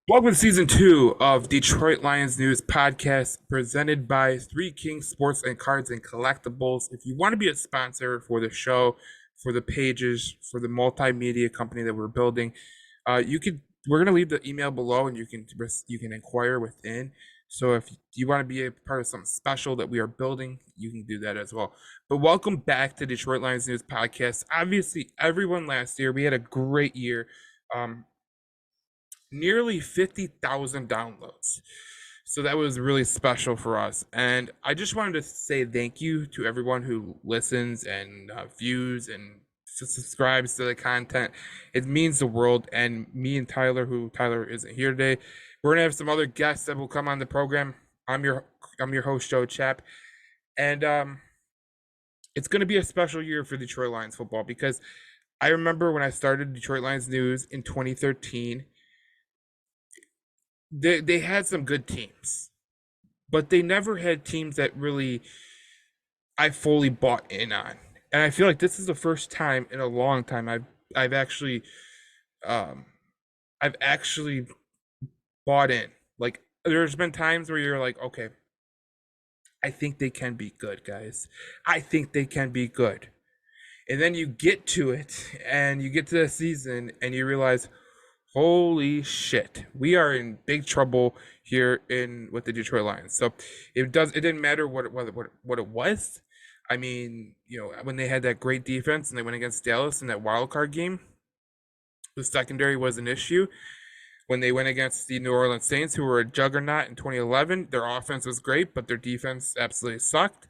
Welcome to season 2 of Detroit Lions News podcast presented by Three Kings Sports and Cards and Collectibles. If you want to be a sponsor for the show, for the pages, for the multimedia company that we're building, we're gonna leave the email below and you can inquire within. So if you want to be a part of something special that we are building, you can do that as well. But welcome back to Detroit Lions News podcast. Obviously, everyone last year, we had a great year. Nearly 50,000 downloads. So that was really special for us. And I just wanted to say thank you to everyone who listens and views and subscribes to the content. It means the world. And me and Tyler, who Tyler isn't here today, we're gonna have some other guests that will come on the program. I'm your host, Joe Chap, and it's gonna be a special year for Detroit Lions football because I remember when I started Detroit Lions News in 2013. They had some good teams, but they never had teams that really I fully bought in on. And I feel like this is the first time in a long time I've actually um I've actually bought in. Like there's been times where you're like, okay, I think they can be good, guys. I think they can be good. And then you get to it and you get to the season and you realize, holy shit, we are in big trouble here in with the Detroit Lions. So it didn't matter what it was. I mean, when they had that great defense and they went against Dallas in that wild card game, the secondary was an issue. When they went against the New Orleans Saints, who were a juggernaut in 2011, their offense was great, but their defense absolutely sucked.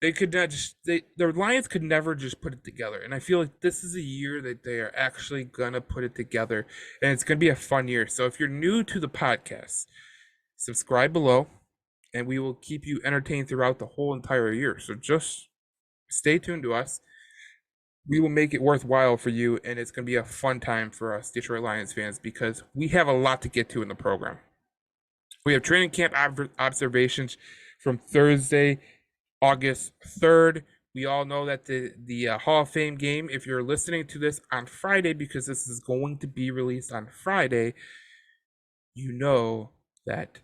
They could not just the Lions could never just put it together. And I feel like this is a year that they are actually gonna put it together. And it's gonna be a fun year. So if you're new to the podcast, subscribe below and we will keep you entertained throughout the whole entire year. So just stay tuned to us. We will make it worthwhile for you, and it's gonna be a fun time for us Detroit Lions fans because we have a lot to get to in the program. We have training camp observations from Thursday, August 3rd. We all know that the Hall of Fame game, if you're listening to this on Friday, because this is going to be released on Friday, you know that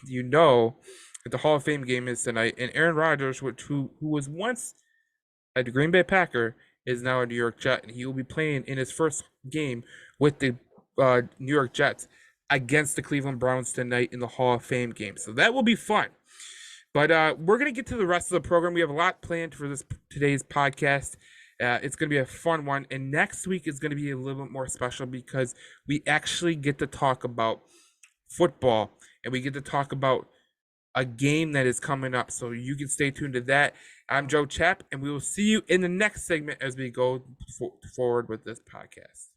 you know that the Hall of Fame game is tonight. And Aaron Rodgers, who was once a Green Bay Packer, is now a New York Jet, and he will be playing in his first game with the New York Jets against the Cleveland Browns tonight in the Hall of Fame game. So that will be fun. But we're going to get to the rest of the program. We have a lot planned for today's podcast. It's going to be a fun one. And next week is going to be a little bit more special because we actually get to talk about football and we get to talk about a game that is coming up. So you can stay tuned to that. I'm Joe Chap, and we will see you in the next segment as we go forward with this podcast.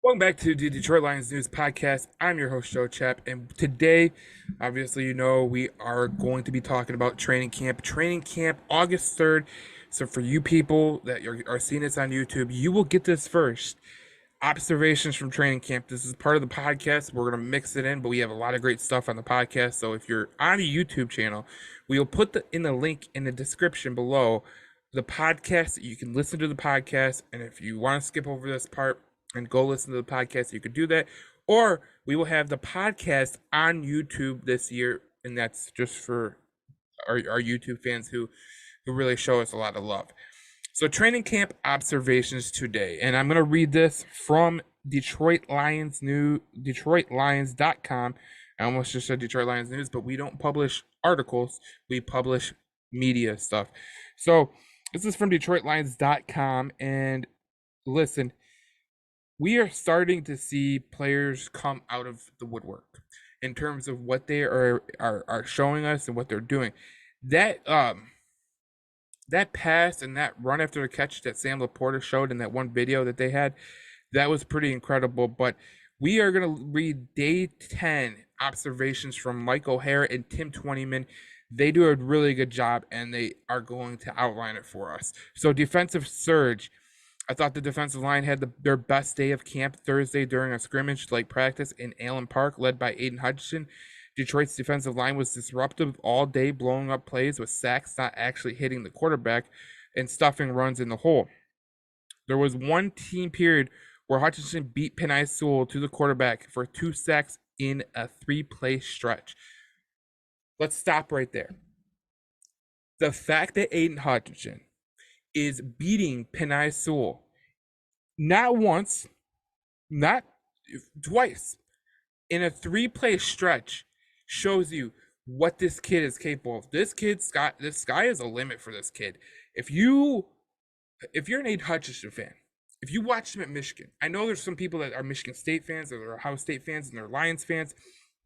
Welcome back to the Detroit Lions News Podcast. I'm your host, Joe Chap, and today, obviously, we are going to be talking about training camp. Training camp, August 3rd. So for you people that are seeing this on YouTube, you will get this first. Observations from training camp. This is part of the podcast. We're going to mix it in, but we have a lot of great stuff on the podcast. So if you're on the YouTube channel, we will put in the link in the description below the podcast. You can listen to the podcast, and if you want to skip over this part and go listen to the podcast, you could do that. Or we will have the podcast on YouTube this year, and that's just for our YouTube fans who really show us a lot of love. So training camp observations today, and I'm going to read this from Detroit Lions News, DetroitLions.com. I almost just said Detroit Lions News, but we don't publish articles. We publish media stuff. So this is from DetroitLions.com, and listen, we are starting to see players come out of the woodwork in terms of what they are showing us and what they're doing. That pass and that run after the catch that Sam Laporta showed in that one video that they had, that was pretty incredible. But we are going to read day 10 observations from Mike O'Hara and Tim Twentyman. They do a really good job, and they are going to outline it for us. So defensive surge. I thought the defensive line had their best day of camp Thursday during a scrimmage-like practice in Allen Park, led by Aiden Hutchinson. Detroit's defensive line was disruptive all day, blowing up plays with sacks not actually hitting the quarterback and stuffing runs in the hole. There was one team period where Hutchinson beat Penei Sewell to the quarterback for 2 sacks in a 3-play stretch. Let's stop right there. The fact that Aiden Hutchinson is beating Penei Sewell not once, not twice, in a 3-play stretch shows you what this kid is capable of. This sky is a limit for this kid. If you're an Aiden Hutchinson fan, if you watched him at Michigan, I know there's some people that are Michigan State fans or they're Ohio State fans and they're Lions fans.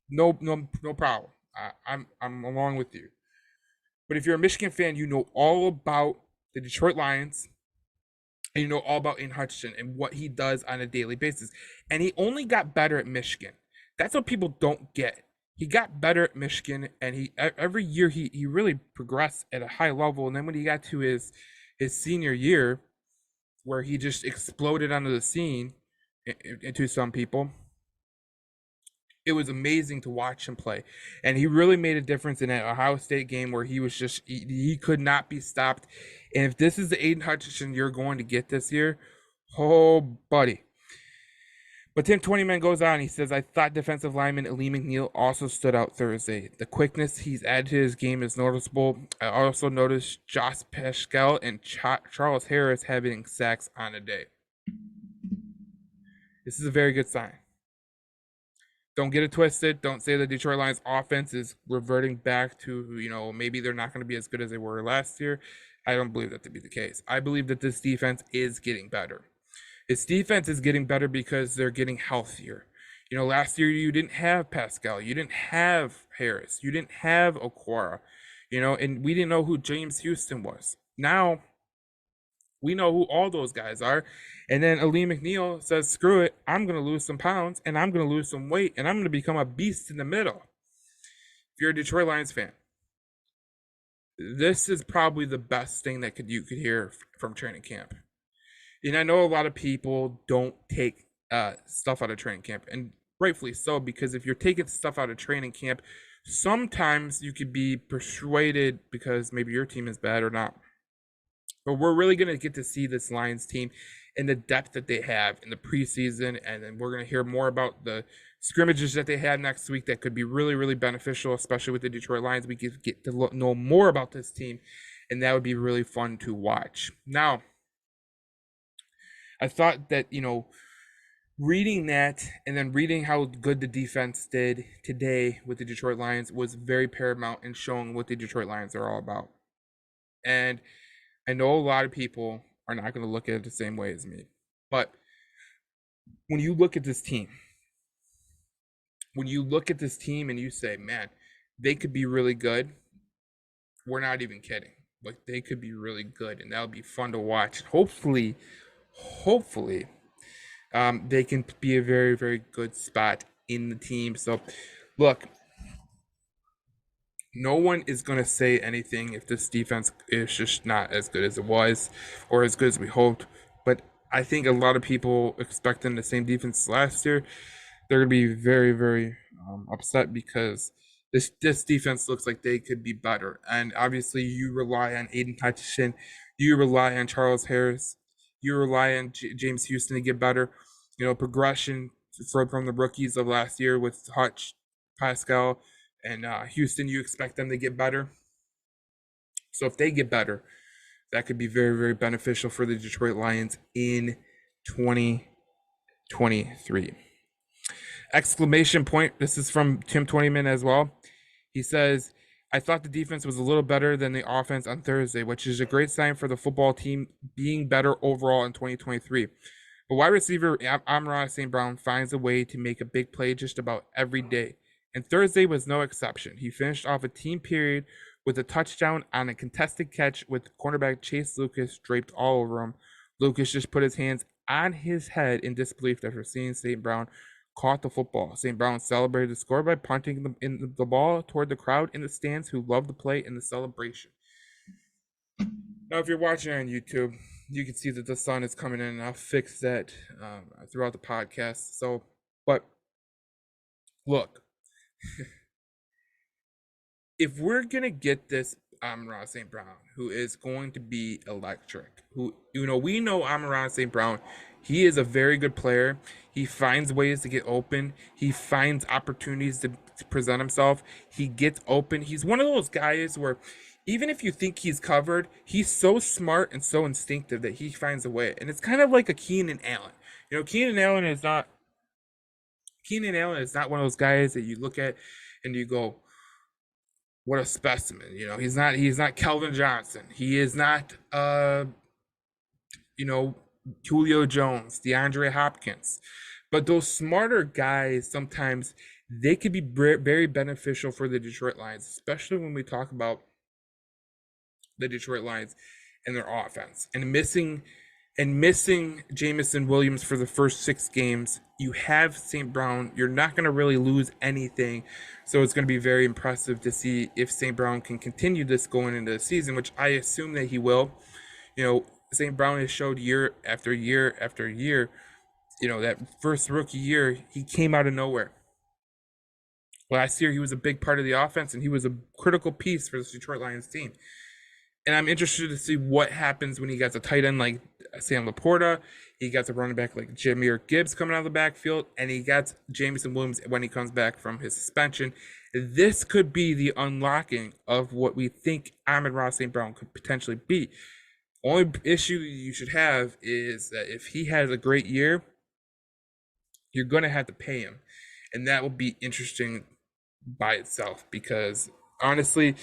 No problem. I'm along with you. But if you're a Michigan fan, you know all about the Detroit Lions, and you know all about Aiden Hutchinson and what he does on a daily basis. And he only got better at Michigan. That's what people don't get. He got better at Michigan, and he every year he really progressed at a high level. And then when he got to his senior year, where he just exploded onto the scene, into some people, it was amazing to watch him play. And he really made a difference in that Ohio State game where he was just, he could not be stopped. And if this is the Aiden Hutchinson you're going to get this year, oh, buddy. But Tim Twentyman goes on. He says, I thought defensive lineman Lee McNeil also stood out Thursday. The quickness he's added to his game is noticeable. I also noticed Josh Paschal and Charles Harris having sacks on a day. This is a very good sign. Don't get it twisted. Don't say the Detroit Lions offense is reverting back to, maybe they're not going to be as good as they were last year. I don't believe that to be the case. I believe that this defense is getting better. This defense is getting better because they're getting healthier. Last year you didn't have Paschal. You didn't have Harris. You didn't have Okora. And we didn't know who James Houston was. Now we know who all those guys are. And then Ali McNeil says, screw it, I'm going to lose some pounds, and I'm going to lose some weight, and I'm going to become a beast in the middle. If you're a Detroit Lions fan, this is probably the best thing that you could hear from training camp. And I know a lot of people don't take stuff out of training camp, and rightfully so, because if you're taking stuff out of training camp, sometimes you could be persuaded because maybe your team is bad or not. But we're really going to get to see this Lions team and the depth that they have in the preseason. And then we're going to hear more about the scrimmages that they have next week that could be really, really beneficial, especially with the Detroit Lions. We could get to know more about this team, and that would be really fun to watch. Now, I thought that, reading that and then reading how good the defense did today with the Detroit Lions was very paramount in showing what the Detroit Lions are all about. And I know a lot of people are not going to look at it the same way as me. But when you look at this team, and you say, man, they could be really good, we're not even kidding. Like, they could be really good, and that'll be fun to watch. Hopefully, they can be a very, very good spot in the team. So, look, no one is going to say anything if this defense is just not as good as it was or as good as we hoped. But I think a lot of people expecting the same defense last year, they're going to be very, very upset because this defense looks like they could be better. And obviously you rely on Aiden Hutchinson. You rely on Charles Harris. You rely on James Houston to get better. Progression from the rookies of last year with Hutch, Paschal, and Houston, you expect them to get better. So if they get better, that could be very, very beneficial for the Detroit Lions in 2023. Exclamation point. This is from Tim Twentyman as well. He says, I thought the defense was a little better than the offense on Thursday, which is a great sign for the football team being better overall in 2023. But wide receiver Amon-Ra St. Brown finds a way to make a big play just about every day. And Thursday was no exception. He finished off a team period with a touchdown on a contested catch with cornerback Chase Lucas draped all over him. Lucas just put his hands on his head in disbelief after seeing St. Brown caught the football. St. Brown celebrated the score by punting the ball toward the crowd in the stands who loved the play and the celebration. Now, if you're watching on YouTube, you can see that the sun is coming in, and I'll fix that throughout the podcast. But look, if we're going to get this Amon-Ra St. Brown, who is going to be electric, we know Amon-Ra St. Brown, He is a very good player. He finds ways to get open. He finds opportunities to present himself. He gets open. He's one of those guys where even if you think he's covered, he's so smart and so instinctive that he finds a way. And it's kind of like a Keenan Allen. You know, Keenan Allen is not one of those guys that you look at and you go, what a specimen. You know, he's not Kelvin Johnson. He is not you know, Julio Jones, DeAndre Hopkins. But those smarter guys sometimes they could be very beneficial for the Detroit Lions, especially when we talk about the Detroit Lions and their offense. And missing Jamison Williams for the first 6 games, you have St. Brown. You're not going to really lose anything. So it's going to be very impressive to see if St. Brown can continue this going into the season, which I assume that he will. You know, St. Brown has showed year after year after year, you know, that first rookie year, he came out of nowhere. Last year, he was a big part of the offense, and he was a critical piece for the Detroit Lions team. And I'm interested to see what happens when he gets a tight end like Sam Laporta, he gets a running back like Jahmyr Gibbs coming out of the backfield, and he gets Jamison Williams when he comes back from his suspension. This could be the unlocking of what we think Amon-Ra St. Brown could potentially be. Only issue you should have is that if he has a great year, you're going to have to pay him. And that will be interesting by itself because honestly,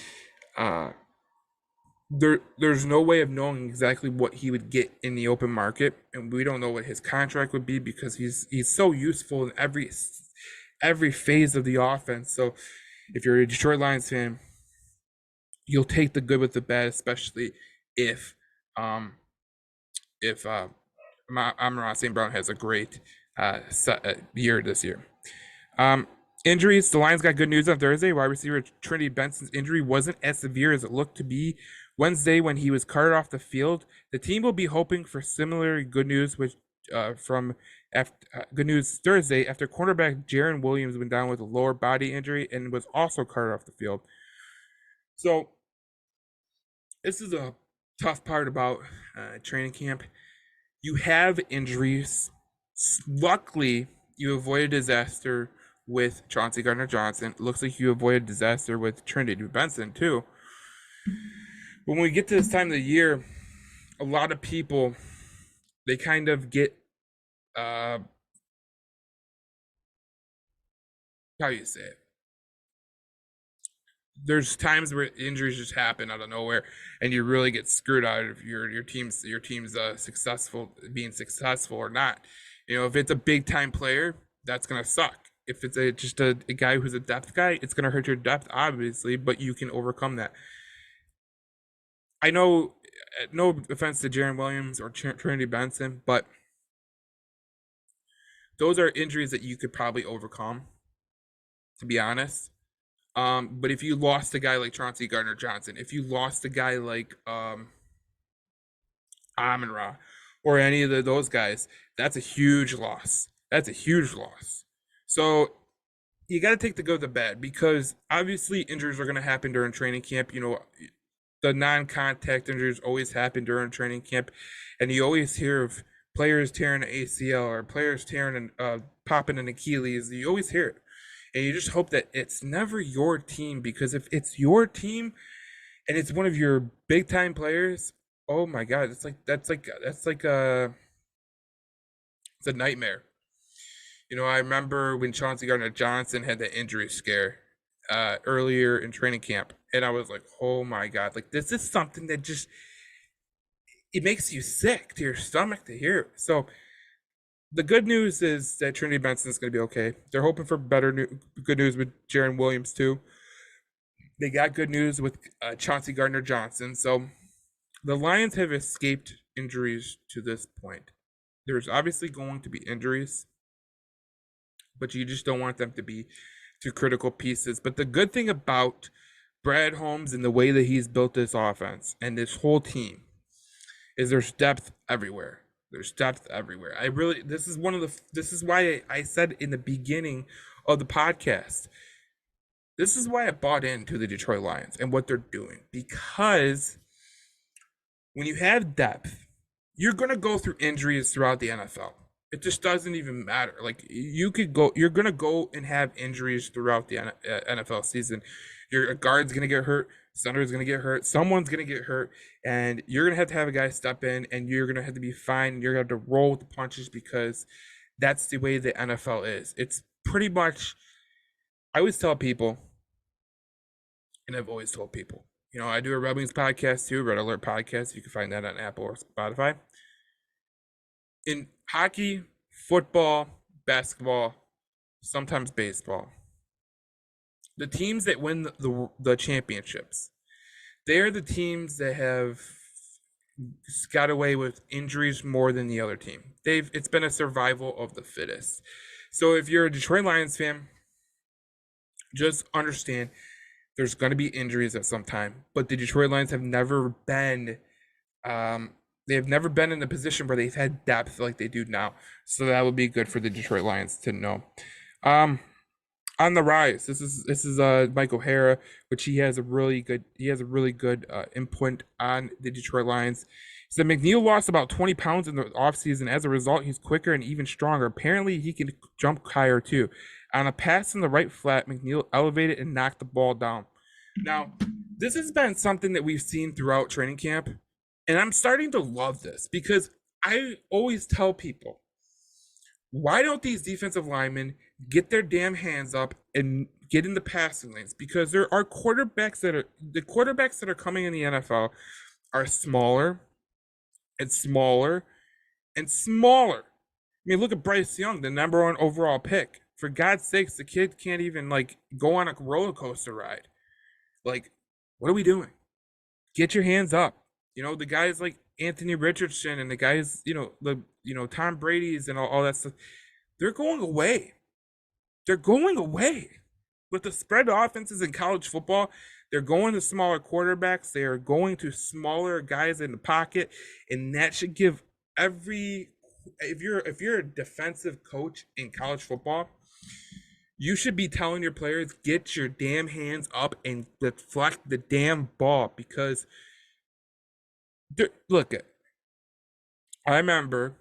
there's no way of knowing exactly what he would get in the open market, and we don't know what his contract would be because he's so useful in every phase of the offense. So if you're a Detroit Lions fan, you'll take the good with the bad, especially if Amon-Ra St. Brown has a great year this year. Injuries. The Lions got good news on Thursday. Wide receiver Trinity Benson's injury wasn't as severe as it looked to be Wednesday when he was carted off the field. The team will be hoping for similar good news good news Thursday after cornerback Jaron Williams went down with a lower body injury and was also carted off the field. So this is a tough part about training camp. You have injuries. Luckily, you avoided disaster with Chauncey Gardner-Johnson. It looks like you avoided disaster with Trinity Benson too. But when we get to this time of the year, a lot of people, they kind of get, how do you say it? There's times where injuries just happen out of nowhere, and you really get screwed out of your team's being successful or not. You know, if it's a big time player, that's gonna suck. If it's just a guy who's a depth guy, it's gonna hurt your depth, obviously, but you can overcome that. I know, no offense to Jaron Williams or Trinity Benson, but those are injuries that you could probably overcome, to be honest. But if you lost a guy like Chauncey Gardner-Johnson, if you lost a guy like Amon-Ra or any of those guys, that's a huge loss. That's a huge loss. So you got to take the good with the bad because obviously injuries are going to happen during training camp. You know, the non-contact injuries always happen during training camp, and you always hear of players tearing an ACL or players tearing and popping an Achilles. You always hear it. And you just hope that it's never your team, because if it's your team and it's one of your big time players, oh my god, it's a nightmare. You know, I remember when Chauncey Gardner-Johnson had that injury scare earlier in training camp, and I was like, oh my god, like this is something that just it makes you sick to your stomach to hear. So the good news is that Trinity Benson is going to be okay. They're hoping for good news with Jaron Williams too. They got good news with Chauncey Gardner-Johnson. So the Lions have escaped injuries to this point. There's obviously going to be injuries, but you just don't want them to be to critical pieces. But the good thing about Brad Holmes and the way that he's built this offense and this whole team is there's depth everywhere. There's depth everywhere. This is why I said in the beginning of the podcast, this is why I bought into the Detroit Lions and what they're doing. Because when you have depth, you're gonna go through injuries throughout the NFL. It just doesn't even matter. Like you're gonna go and have injuries throughout the NFL season. Your guard's gonna get hurt, center's gonna get hurt, someone's gonna get hurt, and you're gonna have a guy step in, and you're gonna have to be fine. And you're gonna have to roll with the punches because that's the way the NFL is. It's pretty much. I always tell people, and I've always told people, I do a Red Wings podcast too, Red Alert podcast. You can find that on Apple or Spotify. In hockey, football, basketball, sometimes baseball, the teams that win the championships, they're the teams that have got away with injuries more than the other team. It's been a survival of the fittest. So if you're a Detroit Lions fan, just understand there's going to be injuries at some time, but the Detroit Lions have never been they have never been in a position where they've had depth like they do now. So that would be good for the Detroit Lions to know. On the rise, this is Mike O'Hara, which he has a really good input on the Detroit Lions. He said McNeil lost about 20 pounds in the offseason. As a result, he's quicker and even stronger. Apparently, he can jump higher too. On a pass in the right flat, McNeil elevated and knocked the ball down. Now, this has been something that we've seen throughout training camp, and I'm starting to love this because I always tell people, why don't these defensive linemen get their damn hands up and get in the passing lanes? Because there are quarterbacks that are coming in the NFL are smaller and smaller and smaller. I mean, look at Bryce Young, the #1 overall pick. For God's sakes, the kid can't even go on a roller coaster ride. Like, what are we doing? Get your hands up. The guys like Anthony Richardson and the guys, Tom Brady's and all that stuff, they're going away. They're going away. With the spread offenses in college football, they're going to smaller quarterbacks. They are going to smaller guys in the pocket, and that should give if you're a defensive coach in college football, you should be telling your players, get your damn hands up and deflect the damn ball because look, I remember,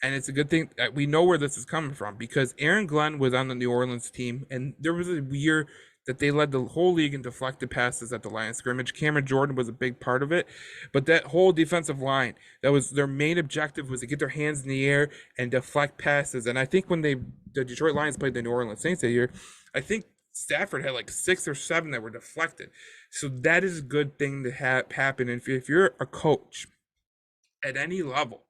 and it's a good thing that we know where this is coming from because Aaron Glenn was on the New Orleans team, and there was a year that they led the whole league in deflected passes at the line of scrimmage. Cameron Jordan was a big part of it, but that whole defensive line, that was their main objective, was to get their hands in the air and deflect passes. And I think when the Detroit Lions played the New Orleans Saints that year, I think Stafford had like 6 or 7 that were deflected. So that is a good thing to happen. And if you're a coach at any level,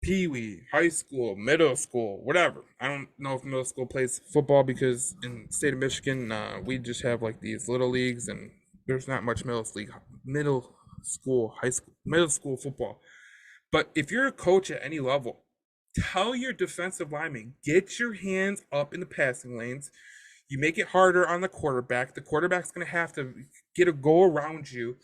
Pee-wee, high school, middle school, whatever. I don't know if middle school plays football because in the state of Michigan, we just have like these little leagues and there's not much middle school, high school, middle school football. But if you're a coach at any level, tell your defensive linemen, get your hands up in the passing lanes. You make it harder on the quarterback. The quarterback's going to have to go around you.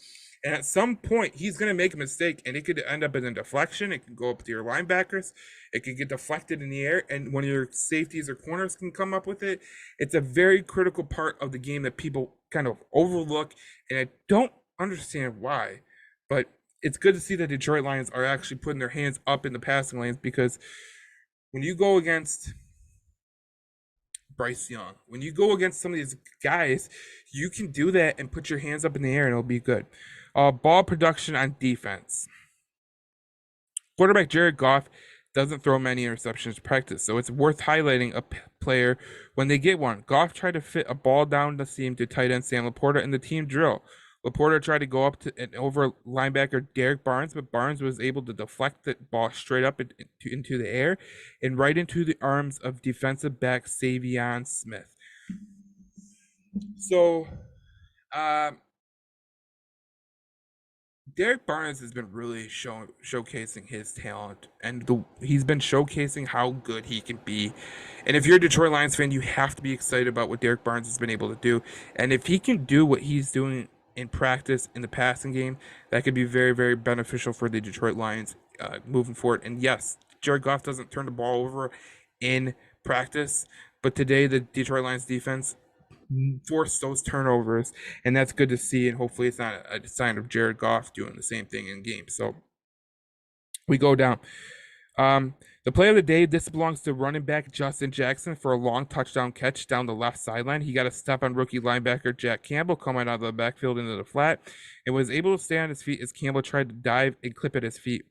And at some point, he's going to make a mistake, and it could end up in a deflection. It could go up to your linebackers. It could get deflected in the air, and one of your safeties or corners can come up with it. It's a very critical part of the game that people kind of overlook, and I don't understand why. But it's good to see that Detroit Lions are actually putting their hands up in the passing lanes because when you go against Bryce Young, when you go against some of these guys, you can do that and put your hands up in the air, and it'll be good. Ball production on defense. Quarterback Jared Goff doesn't throw many interceptions in practice, so it's worth highlighting a player when they get one. Goff tried to fit a ball down the seam to tight end Sam Laporta in the team drill. Laporta tried to go up to and over linebacker Derek Barnes, but Barnes was able to deflect the ball straight up into the air and right into the arms of defensive back Savion Smith. So, Derek Barnes has been really showcasing his talent, and he's been showcasing how good he can be. And if you're a Detroit Lions fan, you have to be excited about what Derek Barnes has been able to do. And if he can do what he's doing in practice in the passing game, that could be very, very beneficial for the Detroit Lions moving forward. And yes, Jared Goff doesn't turn the ball over in practice, but today the Detroit Lions defense force those turnovers, and that's good to see. And hopefully, it's not a sign of Jared Goff doing the same thing in games. So, We go down. Um, the play of the day, this belongs to running back Justin Jackson for a long touchdown catch down the left sideline. He got a step on rookie linebacker Jack Campbell coming out of the backfield into the flat and was able to stay on his feet as Campbell tried to dive and clip at his feet.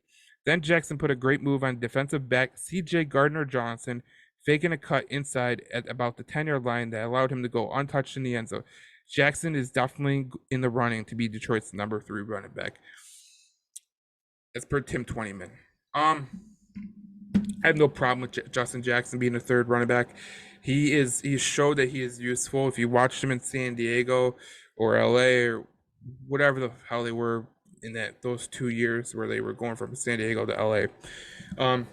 Then Jackson put a great move on defensive back CJ Gardner Johnson, faking a cut inside at about the 10-yard line that allowed him to go untouched in the end zone. Jackson is definitely in the running to be Detroit's number 3 running back. That's per Tim Twentyman. I have no problem with Justin Jackson being a third running back. He showed that he is useful. If you watched him in San Diego or LA or whatever the hell they were in those 2 years where they were going from San Diego to LA, um,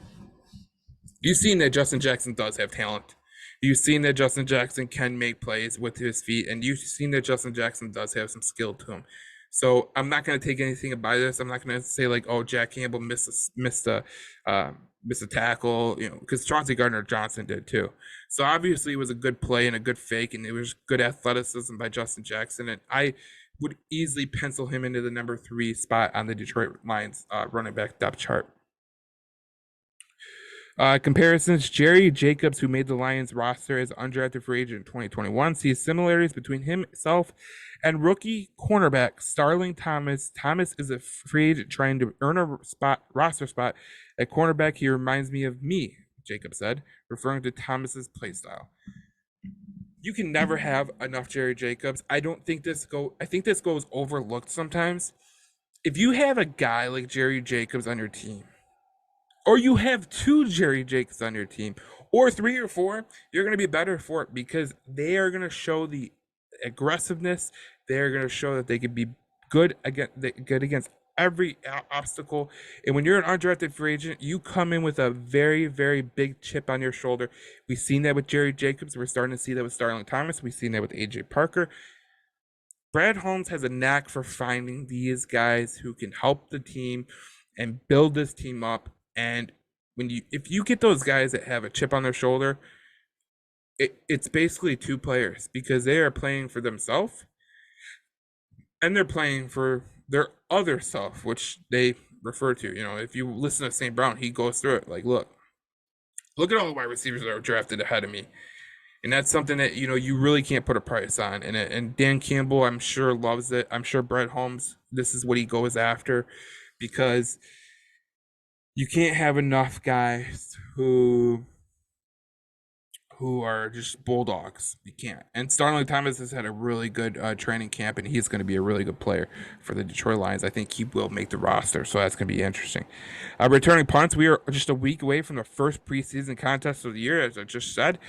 you've seen that Justin Jackson does have talent. You've seen that Justin Jackson can make plays with his feet, and you've seen that Justin Jackson does have some skill to him. So I'm not going to take anything by this. I'm not going to say like, oh, Jack Campbell missed a tackle, because Chauncey Gardner Johnson did too. So obviously it was a good play and a good fake, and it was good athleticism by Justin Jackson, and I would easily pencil him into the number 3 spot on the Detroit Lions running back depth chart. Comparisons: Jerry Jacobs, who made the Lions roster as undrafted free agent in 2021, sees similarities between himself and rookie cornerback Starling Thomas. Thomas is a free agent trying to earn a roster spot at cornerback. He reminds me of me, Jacobs said, referring to Thomas's play style. You can never have enough Jerry Jacobs. I think this goes overlooked sometimes. If you have a guy like Jerry Jacobs on your team, or you have 2 Jerry Jacobs on your team, or 3 or 4, you're going to be better for it because they are going to show the aggressiveness. They're going to show that they can be good against every obstacle. And when you're an undrafted free agent, you come in with a very, very big chip on your shoulder. We've seen that with Jerry Jacobs. We're starting to see that with Starling Thomas. We've seen that with AJ Parker. Brad Holmes has a knack for finding these guys who can help the team and build this team up. And if you get those guys that have a chip on their shoulder, it's basically 2 players because they are playing for themselves and they're playing for their other self, which they refer to. If you listen to St. Brown, he goes through it like, look at all the wide receivers that are drafted ahead of me. And that's something that you really can't put a price on. And Dan Campbell, I'm sure, loves it. I'm sure Brett Holmes, this is what he goes after, because you can't have enough guys who are just bulldogs. You can't. And Starling Thomas has had a really good training camp, and he's going to be a really good player for the Detroit Lions. I think he will make the roster, so that's going to be interesting. Returning punts, we are just a week away from the first preseason contest of the year, as I just said,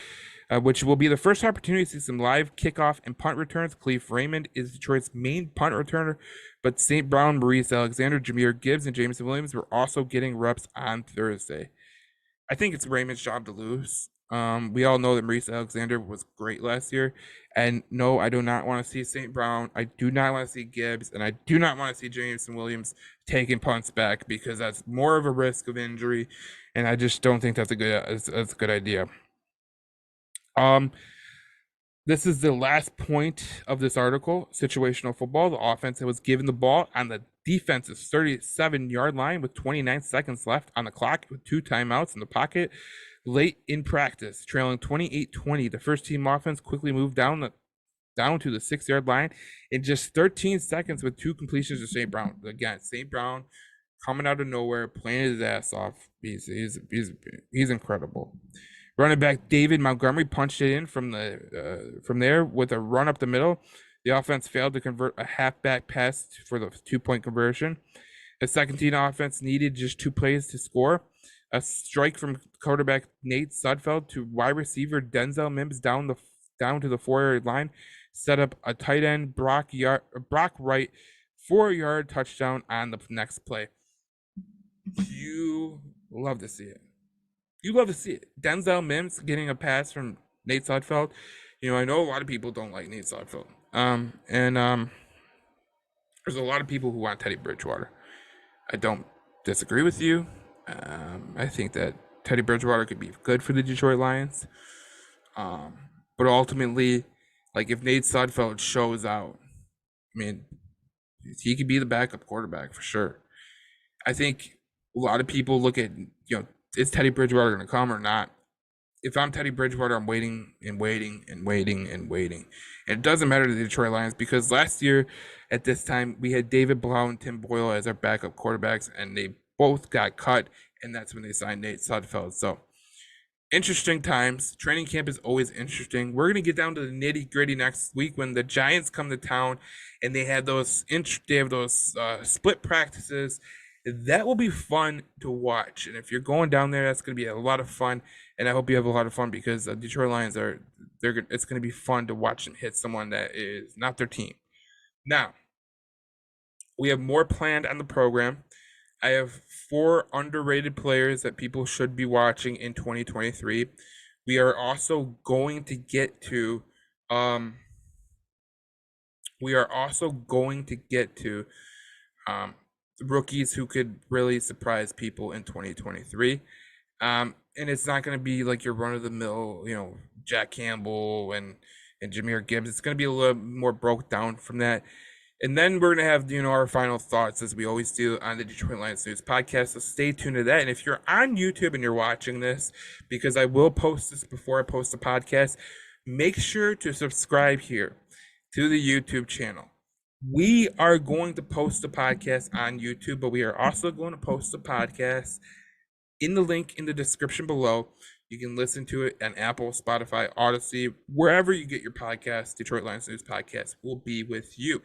which will be the first opportunity to see some live kickoff and punt returns. Khalif Raymond is Detroit's main punt returner, but St. Brown, Maurice Alexander, Jameer Gibbs, and Jameson Williams were also getting reps on Thursday. I think it's Raymond's job to lose. We all know that Maurice Alexander was great last year. And no, I do not want to see St. Brown. I do not want to see Gibbs. And I do not want to see Jameson Williams taking punts back because that's more of a risk of injury. And I just don't think that's a good idea. This is the last point of this article, situational football. The offense was given the ball on the defense's 37-yard line with 29 seconds left on the clock with 2 timeouts in the pocket. Late in practice, trailing 28-20, the first team offense quickly moved down to the 6-yard line in just 13 seconds with 2 completions to St. Brown. Again, St. Brown coming out of nowhere, playing his ass off. He's incredible. Running back David Montgomery punched it in from there with a run up the middle. The offense failed to convert a halfback pass for the 2-point conversion. The second team offense needed just 2 plays to score. A strike from quarterback Nate Sudfeld to wide receiver Denzel Mims down to the 4-yard line set up a tight end Brock Wright 4-yard touchdown on the next play. You love to see it. Denzel Mims getting a pass from Nate Sudfeld. I know a lot of people don't like Nate Sudfeld. There's a lot of people who want Teddy Bridgewater. I don't disagree with you. I think that Teddy Bridgewater could be good for the Detroit Lions. But ultimately, like if Nate Sudfeld shows out, I mean, he could be the backup quarterback for sure. I think A lot of people look at, is Teddy Bridgewater going to come or not? If I'm Teddy Bridgewater, I'm waiting and waiting and waiting and waiting. And it doesn't matter to the Detroit Lions because last year at this time we had David Blau and Tim Boyle as our backup quarterbacks, and they both got cut, and that's when they signed Nate Sudfeld. So interesting times. Training camp is always interesting. We're gonna get down to the nitty gritty next week when the Giants come to town, and they have those split practices. That will be fun to watch. And if you're going down there, that's gonna be a lot of fun. And I hope you have a lot of fun because the Detroit Lions it's gonna be fun to watch them hit someone that is not their team. Now we have more planned on the program. I have 4 underrated players that people should be watching in 2023. We are also going to get to um we are also going to get to rookies who could really surprise people in 2023. And it's not going to be like your run of the mill, Jack Campbell and Jahmyr Gibbs. It's going to be a little more broke down from that. And then we're going to have, our final thoughts as we always do on the Detroit Lions News podcast. So stay tuned to that. And if you're on YouTube and you're watching this, because I will post this before I post the podcast, make sure to subscribe here to the YouTube channel. We are going to post the podcast on YouTube, but we are also going to post the podcast in the link in the description below. You can listen to it on Apple, Spotify, Odyssey, wherever you get your podcast. Detroit Lions News podcast will be with you.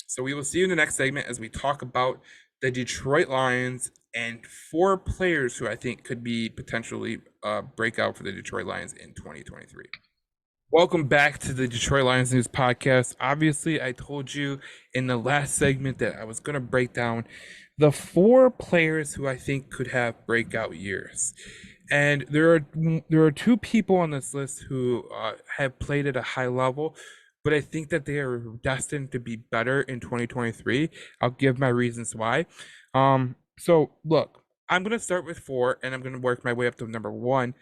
So we will see you in the next segment as we talk about the Detroit Lions and 4 players who I think could be potentially breakout for the Detroit Lions in 2023. Welcome back to the Detroit Lions News podcast. Obviously, I told you in the last segment that I was going to break down the 4 players who I think could have breakout years. And there are 2 people on this list who have played at a high level, but I think that they are destined to be better in 2023. I'll give my reasons why. So look, I'm going to start with 4 and I'm going to work my way up to number 1.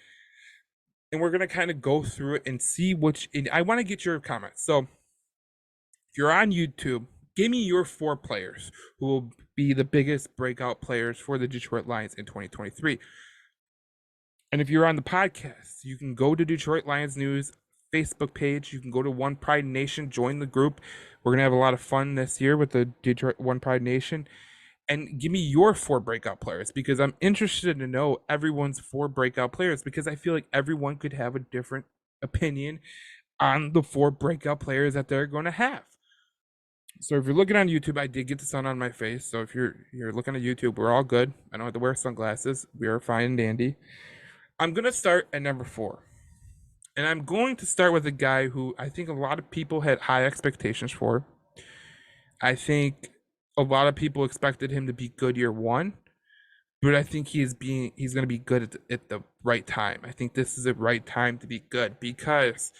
And we're going to kind of go through it and see I want to get your comments. So if you're on YouTube, give me your 4 players who will be the biggest breakout players for the Detroit Lions in 2023. And if you're on the podcast, you can go to Detroit Lions News Facebook page. You can go to One Pride Nation, join the group. We're going to have a lot of fun this year with the Detroit One Pride Nation. And give me your 4 breakout players because I'm interested to know everyone's 4 breakout players because I feel like everyone could have a different opinion on the 4 breakout players that they're going to have. So if you're looking on YouTube, I did get the sun on my face. So if you're looking at YouTube, we're all good. I don't have to wear sunglasses. We are fine and dandy. I'm going to start at number 4. And I'm going to start with a guy who I think a lot of people had high expectations for. I think a lot of people expected him to be good year 1, but I think he's going to be good at the right time. I think this is the right time to be good because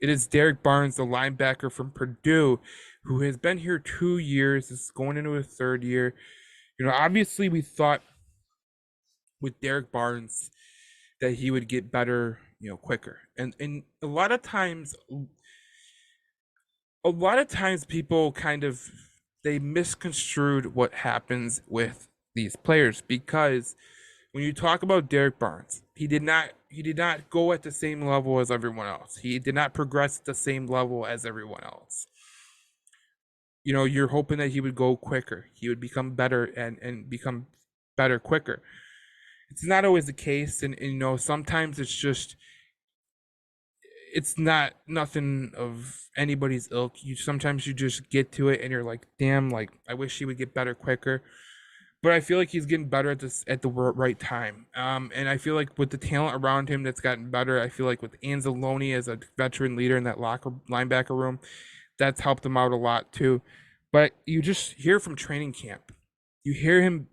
it is Derek Barnes, the linebacker from Purdue, who has been here 2 years. Is going into his 3rd year. Obviously we thought with Derek Barnes that he would get better, quicker. And a lot of times people kind of they misconstrued what happens with these players because when you talk about Derek Barnes, he did not go at the same level as everyone else. He did not progress at the same level as everyone else. You're hoping that he would go quicker. He would become better and become better quicker. It's not always the case, and sometimes it's not nothing of anybody's ilk. Sometimes you just get to it and you're like, damn, like I wish he would get better quicker. But I feel like he's getting better at the right time. And I feel like with the talent around him that's gotten better, I feel like with Anzalone as a veteran leader in that linebacker room, that's helped him out a lot too. But you just hear from training camp, you hear him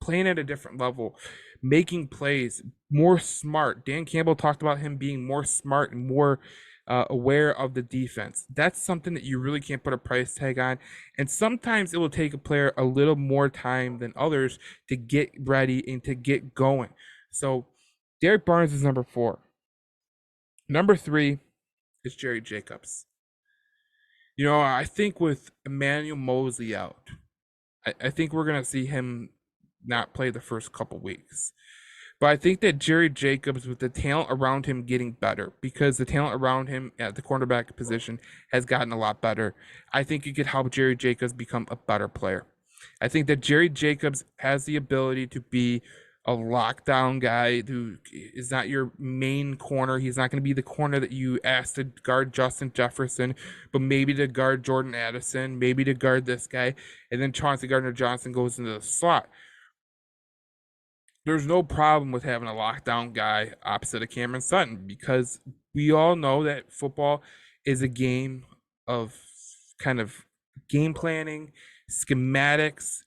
playing at a different level, making plays, more smart. Dan Campbell talked about him being more smart and more aware of the defense. That's something that you really can't put a price tag on. And sometimes it will take a player a little more time than others to get ready and to get going. So Derek Barnes is number 4. Number 3 is Jerry Jacobs. I think with Emmanuel Mosley out, I think we're going to see him not play the first couple weeks. But I think that Jerry Jacobs, with the talent around him getting better, because the talent around him at the cornerback position has gotten a lot better, I think it could help Jerry Jacobs become a better player. I think that Jerry Jacobs has the ability to be a lockdown guy who is not your main corner. He's not going to be the corner that you ask to guard Justin Jefferson, but maybe to guard Jordan Addison, maybe to guard this guy, and then Chauncey Gardner-Johnson goes into the slot. There's no problem with having a lockdown guy opposite of Cameron Sutton, because we all know that football is a game of kind of game planning, schematics,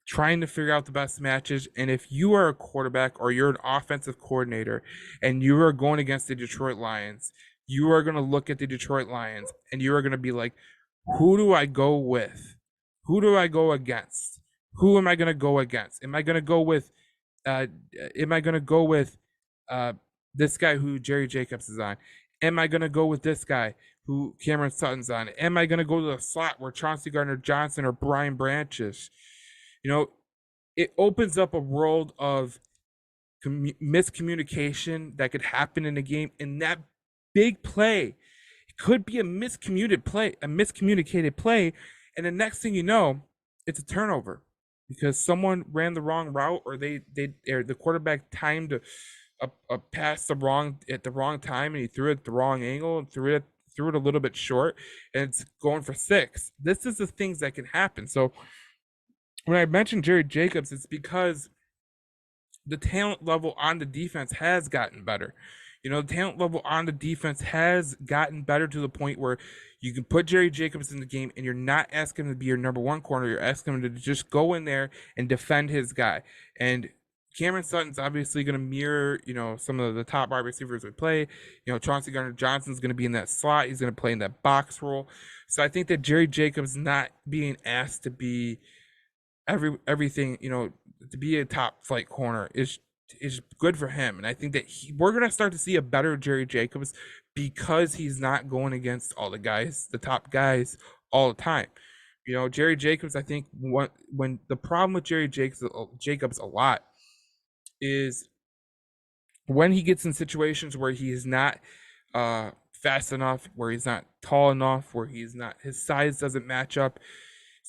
trying to figure out the best matches. And if you are a quarterback or you're an offensive coordinator and you are going against the Detroit Lions, you are going to look at the Detroit Lions and you are going to be like, who do I go with? Who do I go against? Who am I going to go against? Am I going to go with uh, am I going to go with uh, this guy who Jerry Jacobs is on? Am I going to go with this guy who Cameron Sutton's on? Am I going to go to the slot where Chauncey Gardner-Johnson or Brian Branch is? You know, it opens up a world of miscommunication that could happen in a game. And that big play could be a miscommunicated play. And the next thing you know, it's a turnover because someone ran the wrong route, or the quarterback timed a pass at the wrong time, and he threw it at the wrong angle and threw it a little bit short, and it's going for 6. This is the things that can happen. So when I mentioned Jerry Jacobs, it's because the talent level on the defense has gotten better. The talent level on the defense has gotten better to the point where you can put Jerry Jacobs in the game and you're not asking him to be your number one corner. You're asking him to just go in there and defend his guy. And Cameron Sutton's obviously going to mirror, some of the top wide receivers we play. Chauncey Gardner-Johnson's going to be in that slot. He's going to play in that box role. So I think that Jerry Jacobs not being asked to be everything, to be a top flight corner is good for him. And I think that we're going to start to see a better Jerry Jacobs because he's not going against all the top guys all the time. Jerry Jacobs, I think when the problem with Jerry Jacobs a lot is when he gets in situations where he is not fast enough, where he's not tall enough, where his size doesn't match up.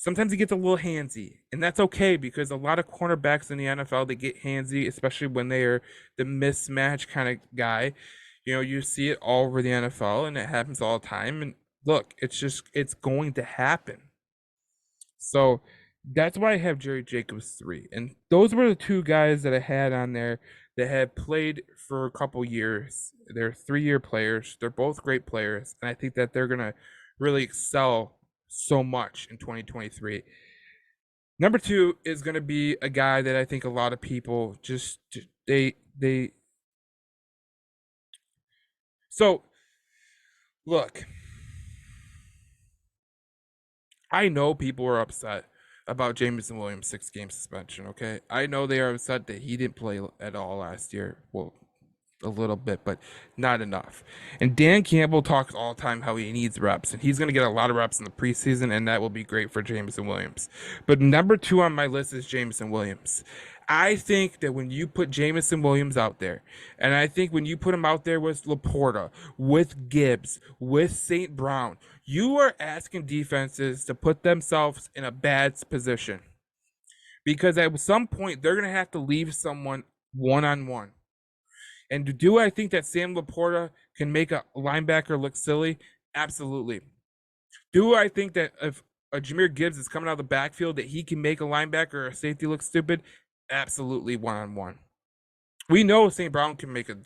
Sometimes he gets a little handsy, and that's okay because a lot of cornerbacks in the NFL, they get handsy, especially when they are the mismatch kind of guy. You see it all over the NFL, and it happens all the time. And look, it's going to happen. So that's why I have Jerry Jacobs 3. And those were the 2 guys that I had on there that had played for a couple years. They're 3-year players. They're both great players, and I think that they're going to really excel so much in 2023. Number 2 is going to be a guy that I think a lot of people just so look, I know people are upset about Jameson Williams' 6-game suspension, okay? I know they are upset that he didn't play at all last year. Well, a little bit, but not enough. And Dan Campbell talks all the time how he needs reps, and he's going to get a lot of reps in the preseason, and that will be great for Jameson Williams. But number 2 on my list is Jameson Williams. I think that when you put Jameson Williams out there, and I think when you put him out there with Laporta, with Gibbs, with St. Brown, you are asking defenses to put themselves in a bad position. Because at some point, they're going to have to leave someone one-on-one. And do I think that Sam Laporta can make a linebacker look silly? Absolutely. Do I think that if Jahmyr Gibbs is coming out of the backfield that he can make a linebacker or a safety look stupid? Absolutely, one-on-one. We know St. Brown can make a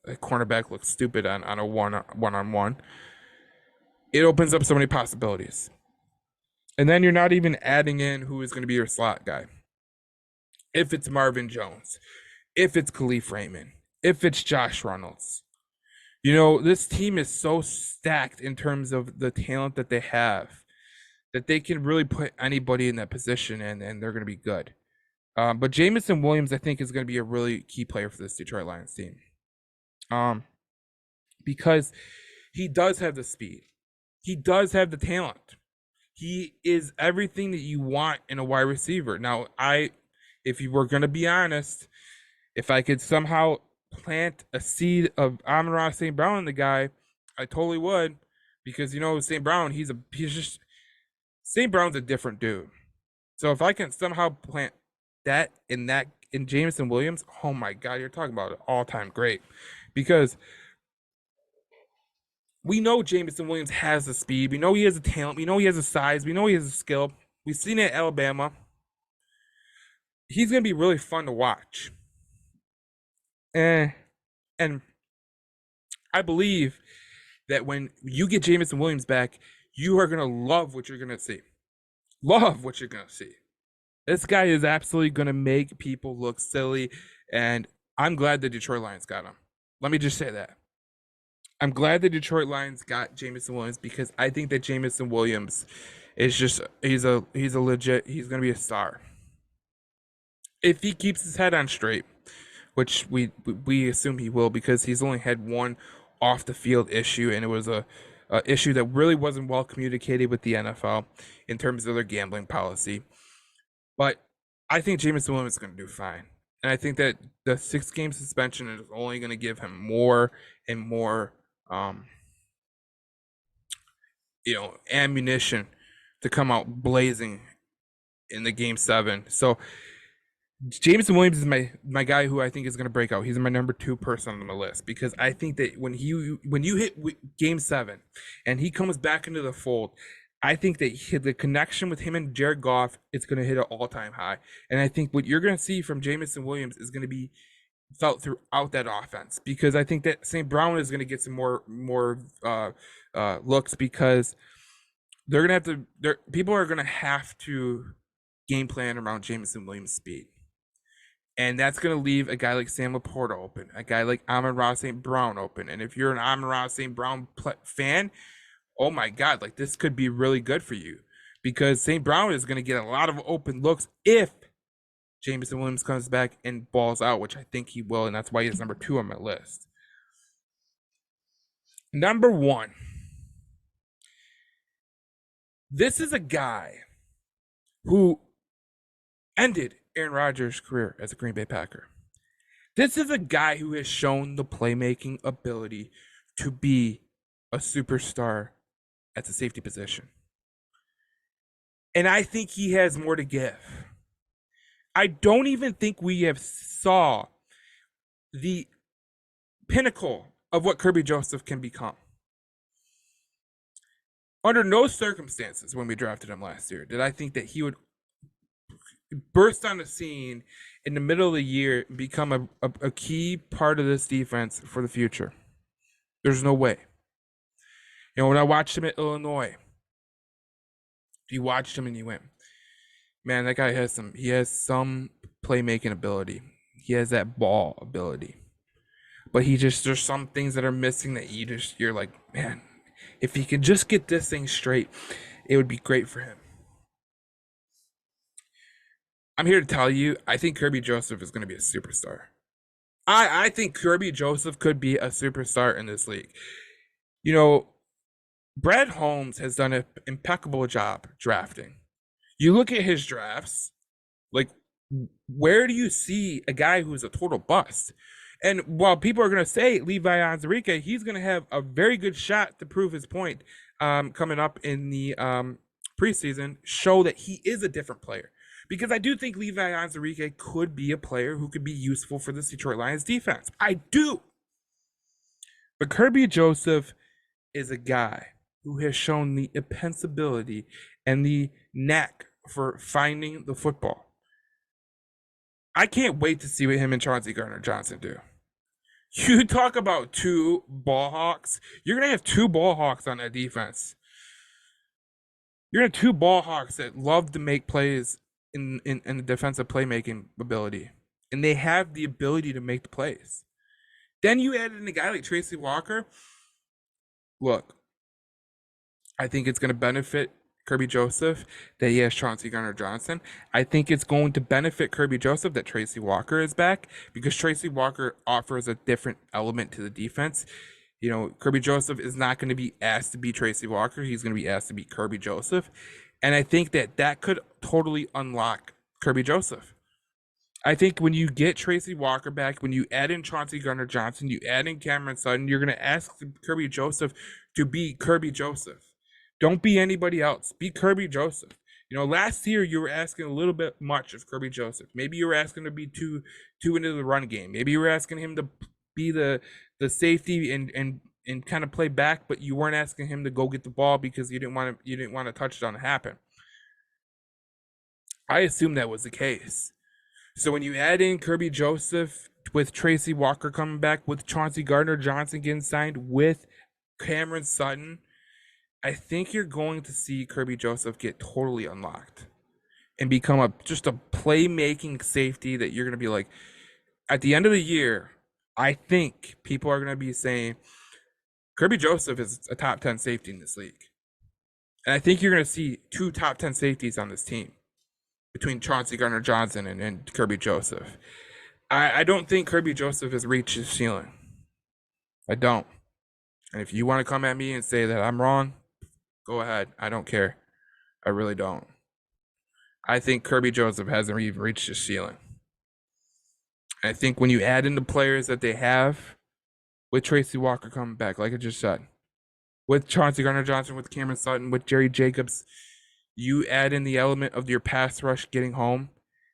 cornerback look stupid on a one-on-one. It opens up so many possibilities. And then you're not even adding in who is going to be your slot guy. If it's Marvin Jones, if it's Khalif Raymond, if it's Josh Reynolds. This team is so stacked in terms of the talent that they have that they can really put anybody in that position and they're going to be good. But Jameson Williams, I think, is going to be a really key player for this Detroit Lions team. Because he does have the speed. He does have the talent. He is everything that you want in a wide receiver. Now, if you were going to be honest, if I could somehow plant a seed of Amon-Ra St. Brown in the guy, I totally would, because St. Brown, he's just St. Brown's a different dude. So if I can somehow plant that in Jameson Williams, oh my God, you're talking about an all-time great, because we know Jameson Williams has the speed, we know he has the talent, we know he has the size, we know he has the skill. We've seen it at Alabama. He's gonna be really fun to watch. And I believe that when you get Jameson Williams back, you are gonna love what you're gonna see. Love what you're gonna see. This guy is absolutely gonna make people look silly, and I'm glad the Detroit Lions got him. Let me just say that. I'm glad the Detroit Lions got Jameson Williams, because I think that Jameson Williams is just he's a legit, he's gonna be a star. If he keeps his head on straight, which we assume he will, because he's only had one off the field issue, and it was a issue that really wasn't well communicated with the NFL in terms of their gambling policy. But I think Jameson Williams is going to do fine, and I think that the 6-game suspension is only going to give him more and more, ammunition to come out blazing in the Game 7. So Jameson Williams is my guy who I think is going to break out. He's my number 2 person on the list, because I think that when you hit Game 7 and he comes back into the fold, I think that the connection with him and Jared Goff is going to hit an all-time high. And I think what you're going to see from Jameson Williams is going to be felt throughout that offense, because I think that St. Brown is going to get some more looks, because they're going to have to. People are going to have to game plan around Jameson Williams' speed. And that's going to leave a guy like Sam Laporta open, a guy like Amon-Ra St. Brown open. And if you're an Amon-Ra St. Brown fan, oh my God, like this could be really good for you, because St. Brown is going to get a lot of open looks if Jameson Williams comes back and balls out, which I think he will. And that's why he's number 2 on my list. Number 1. This is a guy who ended Aaron Rodgers' career as a Green Bay Packer. This is a guy who has shown the playmaking ability to be a superstar at the safety position. And I think he has more to give. I don't even think we have saw the pinnacle of what Kirby Joseph can become. Under no circumstances when we drafted him last year did I think that he would burst on the scene in the middle of the year and become a key part of this defense for the future. There's no way. When I watched him at Illinois, you watched him and you went, man, that guy has some playmaking ability. He has that ball ability. But there's some things that are missing that you're like, man, if he could just get this thing straight, it would be great for him. I'm here to tell you, I think Kirby Joseph is going to be a superstar. I think Kirby Joseph could be a superstar in this league. Brad Holmes has done an impeccable job drafting. You look at his drafts, like, where do you see a guy who's a total bust? And while people are going to say Levi Onwuzurike, he's going to have a very good shot to prove his point coming up in the preseason, show that he is a different player. Because I do think Levi Onwuzurike could be a player who could be useful for the Detroit Lions defense. I do. But Kirby Joseph is a guy who has shown the impeccability and the knack for finding the football. I can't wait to see what him and Chauncey Gardner-Johnson do. You talk about 2 ball hawks. You're going to have 2 ball hawks on that defense. You're going to have 2 ball hawks that love to make plays in the defensive playmaking ability. And they have the ability to make the plays. Then you add in a guy like Tracy Walker. Look, I think it's going to benefit Kirby Joseph that he has Chauncey Gardner-Johnson. I think it's going to benefit Kirby Joseph that Tracy Walker is back, because Tracy Walker offers a different element to the defense. Kirby Joseph is not going to be asked to be Tracy Walker. He's going to be asked to be Kirby Joseph. And I think that could totally unlock Kirby Joseph. I think when you get Tracy Walker back, when you add in Chauncey Gardner-Johnson, you add in Cameron Sutton, you're going to ask Kirby Joseph to be Kirby Joseph. Don't be anybody else. Be Kirby Joseph. Last year you were asking a little bit much of Kirby Joseph. Maybe you were asking to be too into the run game. Maybe you were asking him to be the safety and kind of play back, but you weren't asking him to go get the ball because you didn't want a touchdown to happen. I assume that was the case. So when you add in Kirby Joseph with Tracy Walker coming back, with Chauncey Gardner-Johnson getting signed, with Cameron Sutton, I think you're going to see Kirby Joseph get totally unlocked and become just a playmaking safety that you're going to be like, at the end of the year, I think people are going to be saying Kirby Joseph is a top 10 safety in this league. And I think you're going to see 2 top 10 safeties on this team between Chauncey Gardner-Johnson and Kirby Joseph. I don't think Kirby Joseph has reached his ceiling. I don't. And if you want to come at me and say that I'm wrong, go ahead. I don't care. I really don't. I think Kirby Joseph hasn't even reached his ceiling. I think when you add in the players that they have, with Tracy Walker coming back, like I just said, with Chauncey Gardner-Johnson, with Cameron Sutton, with Jerry Jacobs, you add in the element of your pass rush getting home,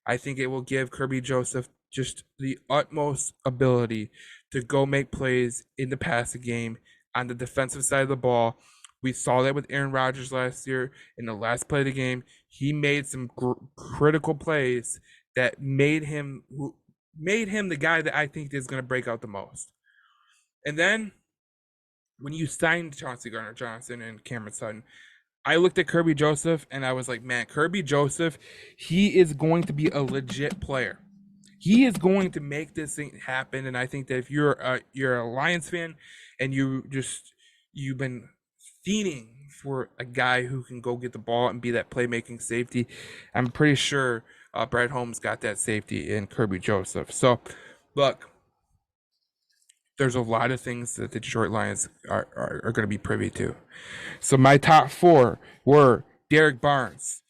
I think it will give Kirby Joseph just the utmost ability to go make plays in the passing game on the defensive side of the ball. We saw that with Aaron Rodgers last year. In the last play of the game, he made some critical plays that made him the guy that I think is going to break out the most. And then when you signed Chauncey Gardner-Johnson and Cameron Sutton, I looked at Kirby Joseph and I was like, man, Kirby Joseph, he is going to be a legit player. He is going to make this thing happen. And I think that if you're a Lions fan and you've been fiending for a guy who can go get the ball and be that playmaking safety, I'm pretty sure Brad Holmes got that safety in Kirby Joseph. So, look, there's a lot of things that the Detroit Lions are going to be privy to. So my top 4 were Derek Barnes,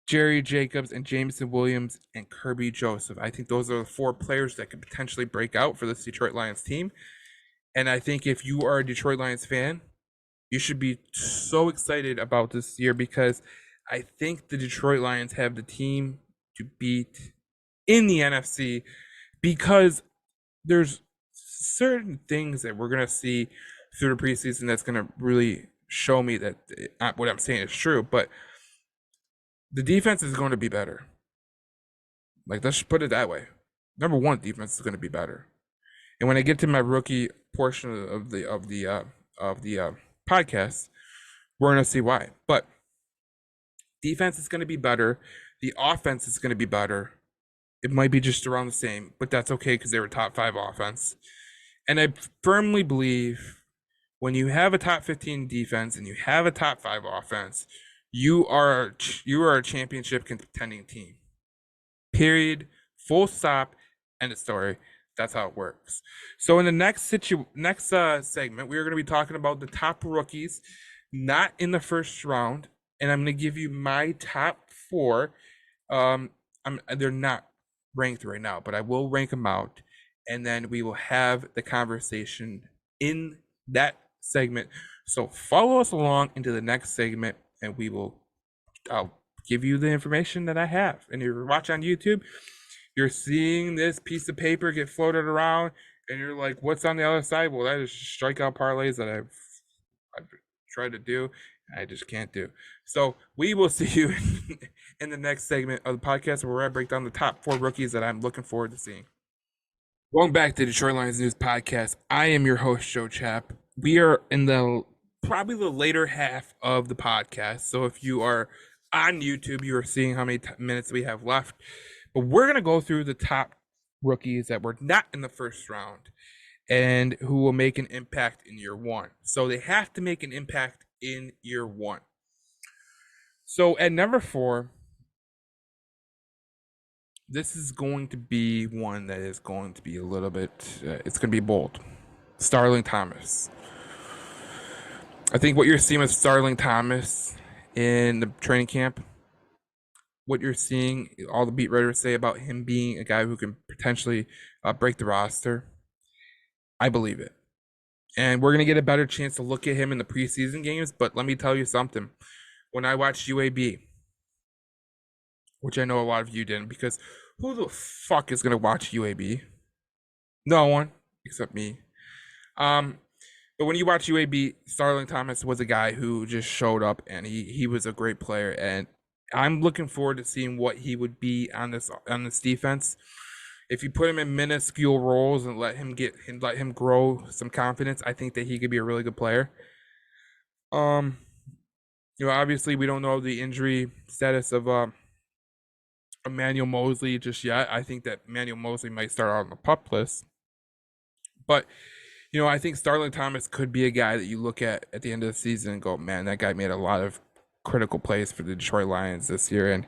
Jerry Jacobs, and Jameson Williams, and Kirby Joseph. I think those are the 4 players that could potentially break out for this Detroit Lions team. And I think if you are a Detroit Lions fan, you should be so excited about this year, because I think the Detroit Lions have the team to beat in the NFC, because there's certain things that we're going to see through the preseason that's going to really show me that what I'm saying is true. But the defense is going to be better. Like, let's put it that way. Number 1, defense is going to be better. And when I get to my rookie portion of the podcast, we're going to see why. But defense is going to be better. The offense is going to be better. It might be just around the same, but that's okay because they were top 5 offense. And I firmly believe when you have a top 15 defense and you have a top 5 offense, you are a championship contending team. Period. Full stop. End of story. That's how it works. So in the next segment, we're going to be talking about the top rookies, not in the first round, and I'm going to give you my top 4. They're not ranked right now, but I will rank them out, and then we will have the conversation in that segment. So follow us along into the next segment, and I'll give you the information that I have. And if you're watching on YouTube, you're seeing this piece of paper get floated around, and you're like, what's on the other side? Well, that is strikeout parlays that I've tried to do, and I just can't do. So we will see you in the next segment of the podcast, where I break down the top 4 rookies that I'm looking forward to seeing. Going back to Detroit Lions News Podcast, I am your host, Joe Chapp. We are in probably the later half of the podcast. So if you are on YouTube, you are seeing how many minutes we have left. But we're going to go through the top rookies that were not in the first round and who will make an impact in year 1. So they have to make an impact in year 1. So at number 4, this is going to be one that is going to be a little bit, it's going to be bold. Starling Thomas. I think what you're seeing with Starling Thomas in the training camp, what you're seeing all the beat writers say about him being a guy who can potentially break the roster, I believe it. And we're going to get a better chance to look at him in the preseason games. But let me tell you something. When I watched UAB, which I know a lot of you didn't, because who the fuck is going to watch UAB? No one except me. Um, but when you watch UAB, Starling Thomas was a guy who just showed up, and he was a great player. And I'm looking forward to seeing what he would be on this defense. If you put him in minuscule roles and let him grow some confidence, I think that he could be a really good player. Um, obviously we don't know the injury status of Emmanuel Mosley just yet. I think that Emmanuel Mosley might start out on the pup list, but I think Starling Thomas could be a guy that you look at the end of the season and go, man, that guy made a lot of critical plays for the Detroit Lions this year. And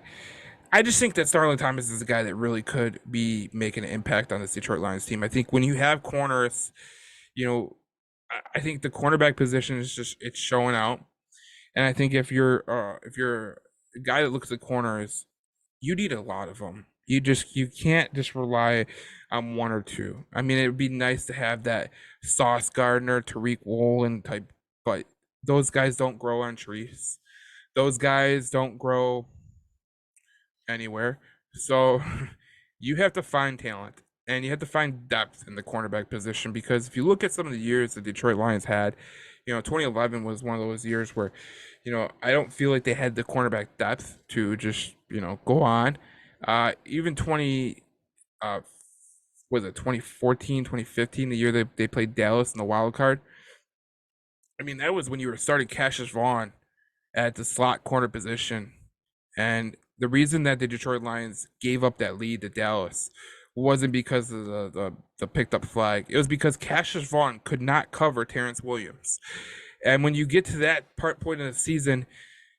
I just think that Starling Thomas is a guy that really could be making an impact on this Detroit Lions team. I think when you have corners, I think the cornerback position is it's showing out. And I think if you're a guy that looks at corners, you need a lot of them. You can't just rely on one or two. I mean, it would be nice to have that Sauce Gardner, Tariq Woolen type, but those guys don't grow on trees. Those guys don't grow anywhere. So you have to find talent and you have to find depth in the cornerback position, because if you look at some of the years the Detroit Lions had, 2011 was one of those years where, I don't feel like they had the cornerback depth to just, go on. Even 20, was it 2014, 2015, the year they played Dallas in the wild card? I mean, that was when you were starting Cassius Vaughn at the slot corner position. And the reason that the Detroit Lions gave up that lead to Dallas wasn't because of the picked up flag. It was because Cassius Vaughn could not cover Terrence Williams. And when you get to that point in the season,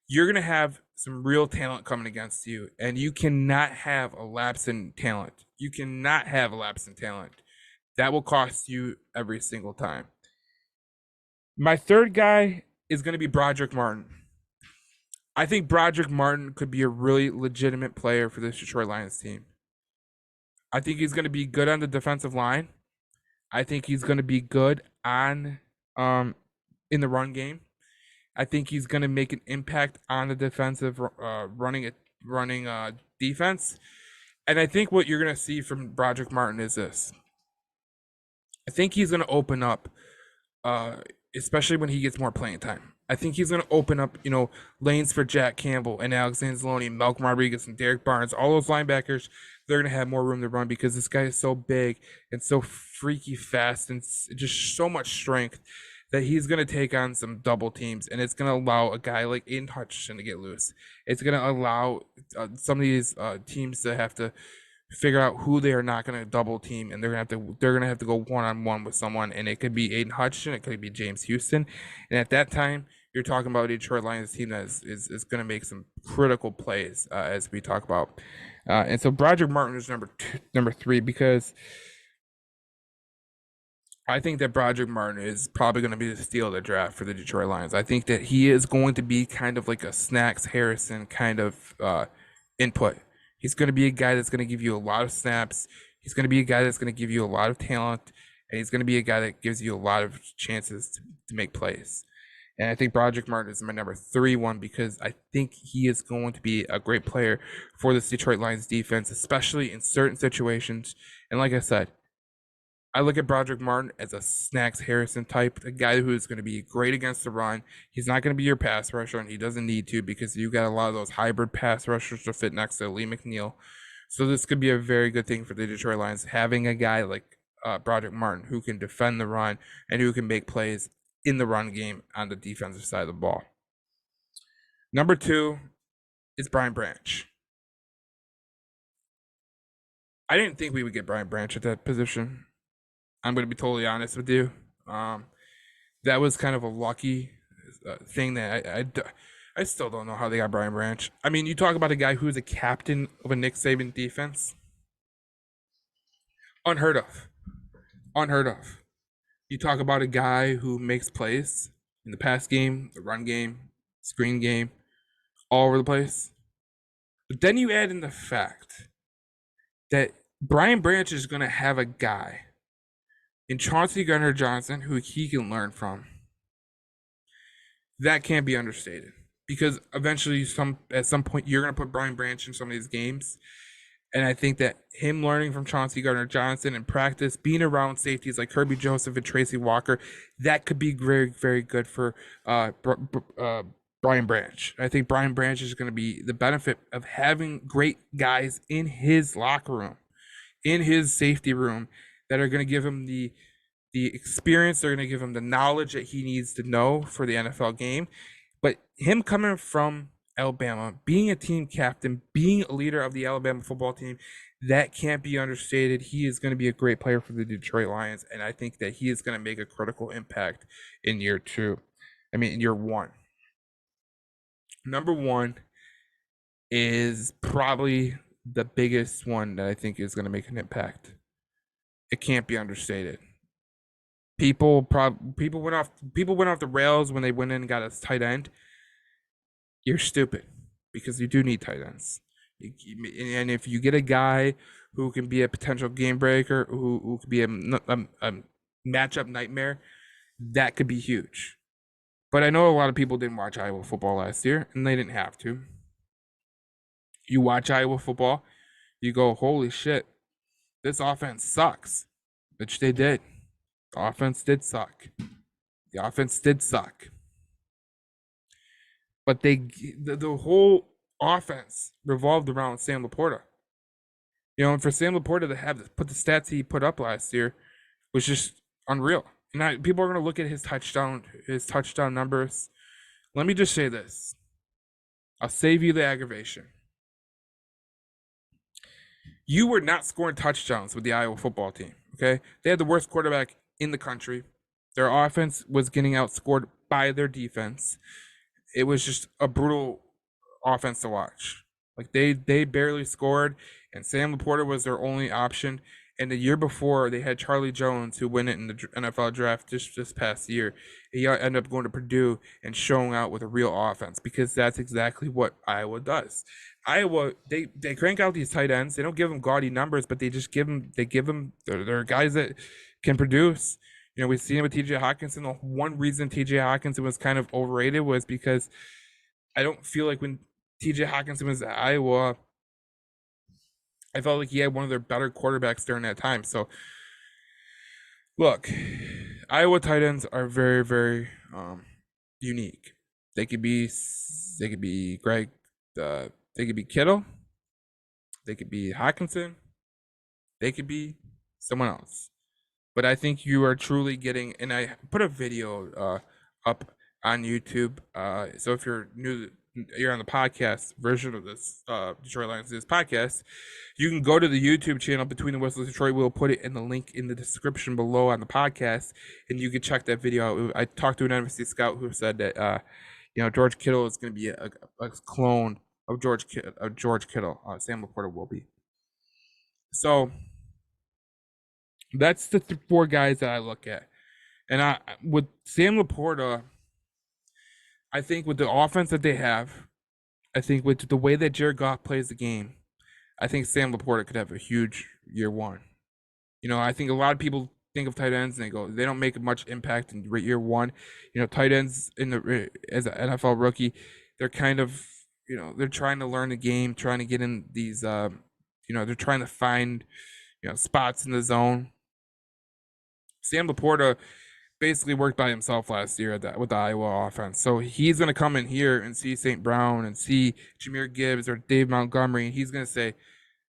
you're going to have some real talent coming against you. And you cannot have a lapse in talent. You cannot have a lapse in talent. That will cost you every single time. My third guy is going to be Broderick Martin. I think Broderick Martin could be a really legitimate player for this Detroit Lions team. I think he's going to be good on the defensive line. I think he's going to be good on in the run game. I think he's going to make an impact on the defensive running defense. And I think what you're going to see from Broderick Martin is this. I think he's going to open up, especially when he gets more playing time. I think he's going to open up, lanes for Jack Campbell and Alex Anzalone, Malcolm Rodriguez, and Derek Barnes. All those linebackers, they're going to have more room to run because this guy is so big and so freaky fast and just so much strength that he's going to take on some double teams, and it's going to allow a guy like Aiden Hutchinson to get loose. It's going to allow some of these teams to have to figure out who they are not going to double team, and they're going to have to go one-on-one with someone, and it could be Aiden Hutchinson, it could be James Houston, and at that time, you're talking about a Detroit Lions team that is going to make some critical plays as we talk about. And so Broderick Martin is number 3, because I think that Broderick Martin is probably going to be the steal of the draft for the Detroit Lions. I think that he is going to be kind of like a Snacks Harrison kind of input. He's going to be a guy that's going to give you a lot of snaps. He's going to be a guy that's going to give you a lot of talent. And he's going to be a guy that gives you a lot of chances to make plays. And I think Broderick Martin is my number 3 one, because I think he is going to be a great player for this Detroit Lions defense, especially in certain situations. And like I said, I look at Broderick Martin as a Snacks Harrison type, a guy who is going to be great against the run. He's not going to be your pass rusher, and he doesn't need to, because you got a lot of those hybrid pass rushers to fit next to Lee McNeil. So this could be a very good thing for the Detroit Lions, having a guy like Broderick Martin who can defend the run and who can make plays in the run game on the defensive side of the ball. Number 2 is Brian Branch. I didn't think we would get Brian Branch at that position. I'm going to be totally honest with you. That was kind of a lucky thing that I still don't know how they got Brian Branch. I mean, you talk about a guy who's a captain of a Nick Saban defense. Unheard of. Unheard of. You talk about a guy who makes plays in the pass game, the run game, screen game. all over the place. But then you add in the fact that Brian Branch is going to have a guy in Chauncey Gardner-Johnson who he can learn from. That can't be understated because eventually, at some point, you're going to put Brian Branch in some of these games. And I think that him learning from Chauncey Gardner-Johnson and practice, being around safeties like Kirby Joseph and Tracy Walker, that could be very, very good for Brian Branch. I think Brian Branch is going to be the benefit of having great guys in his locker room, in his safety room, that are going to give him the experience. They're going to give him the knowledge that he needs to know for the NFL game. But him coming from Alabama, being a team captain, being a leader of the Alabama football team, that can't be understated. He is going to be a great player for the Detroit Lions, and I think that he is going to make a critical impact in year one. Number one is probably the biggest one that I think is going to make an impact. It can't be understated. People went off the rails when they went in and got a tight end. You're stupid because you do need tight ends. And if you get a guy who can be a potential game breaker, who could be a matchup nightmare, that could be huge. But I know a lot of people didn't watch Iowa football last year, and they didn't have to. You watch Iowa football, you go, holy shit, this offense sucks, which they did. The offense did suck. But the whole offense revolved around Sam Laporta. And for Sam Laporta to put the stats he put up last year was just unreal. And people are going to look at his touchdown numbers. Let me just say this. I'll save you the aggravation. You were not scoring touchdowns with the Iowa football team, okay? They had the worst quarterback in the country. Their offense was getting outscored by their defense. It was just a brutal offense to watch. Like they barely scored, and Sam Laporta was their only option. And the year before, they had Charlie Jones, who won it in the NFL draft just this past year. He ended up going to Purdue and showing out with a real offense because that's exactly what Iowa does. Iowa, they crank out these tight ends. They don't give them gaudy numbers, but they give them. They're guys that can produce. We've seen it with TJ Hawkinson. The one reason TJ Hawkinson was kind of overrated was because I don't feel like when TJ Hawkinson was at Iowa, I felt like he had one of their better quarterbacks during that time. So, look, Iowa tight ends are very, very unique. They could be Greg. They could be Kittle. They could be Hawkinson. They could be someone else. But I think you are truly getting, and I put a video up on YouTube. So if you're on the podcast version of this Detroit Lions this podcast, you can go to the YouTube channel Between the Whistles Detroit. We'll put it in the link in the description below on the podcast, and you can check that video out. I talked to an NFC scout who said that George Kittle is going to be a clone of George Kittle. Sam Laporta will be. So that's the four guys that I look at. And with Sam Laporta, I think with the offense that they have, I think with the way that Jared Goff plays the game, I think Sam Laporta could have a huge year one. I think a lot of people think of tight ends and they don't make much impact in year one. Tight ends as an NFL rookie, they're kind of, they're trying to learn the game, trying to get in these, they're trying to find, spots in the zone. Sam Laporta basically worked by himself last year with the Iowa offense. So he's going to come in here and see St. Brown and see Jahmyr Gibbs or Dave Montgomery, and he's going to say,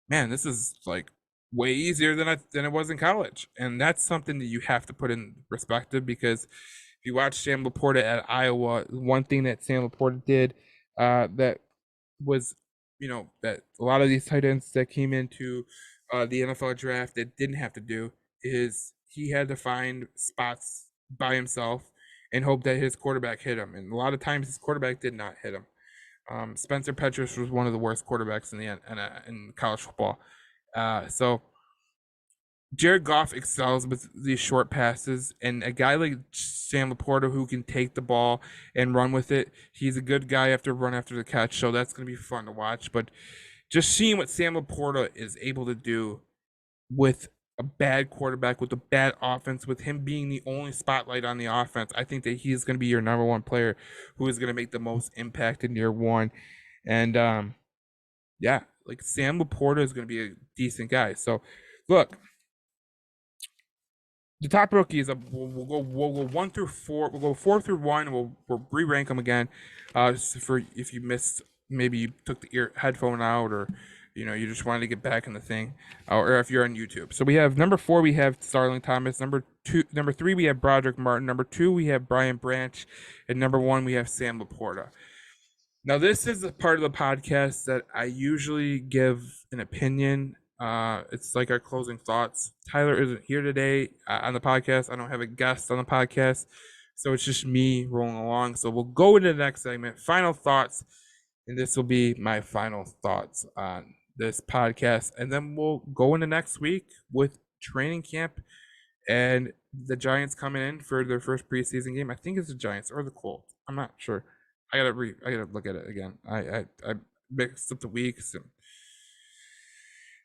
man, this is like way easier than it was in college. And that's something that you have to put in perspective, because if you watch Sam Laporta at Iowa, one thing that Sam Laporta did that was, that a lot of these tight ends that came into the NFL draft that didn't have to do is he had to find spots by himself and hope that his quarterback hit him. And a lot of times his quarterback did not hit him. Spencer Petras was one of the worst quarterbacks in college football. So Jared Goff excels with these short passes, and a guy like Sam Laporta who can take the ball and run with it, he's a good guy after run after the catch, so that's going to be fun to watch. But just seeing what Sam Laporta is able to do with a bad quarterback, with a bad offense, with him being the only spotlight on the offense, I think that he's going to be your number one player who is going to make the most impact in year one. And yeah, like Sam Laporta is going to be a decent guy. So look, the top rookies, we'll go 1 through 4. We'll go 4 through 1. We'll re-rank them again. For if you missed, maybe you took the headphone out, or you just wanted to get back in the thing, or if you're on YouTube. So we have number 4. We have Starling Thomas. Number 3. We have Broderick Martin. Number 2. We have Brian Branch, and number 1. We have Sam Laporta. Now, this is the part of the podcast that I usually give an opinion. It's like our closing thoughts. Tyler isn't here today on the podcast. I don't have a guest on the podcast, so it's just me rolling along. So we'll go into the next segment, final thoughts, and this will be my final thoughts on this podcast. And then we'll go into next week with training camp and the Giants coming in for their first preseason game. I think it's the Giants or the Colts. I'm not sure. I gotta look at it again. I mixed up the weeks, and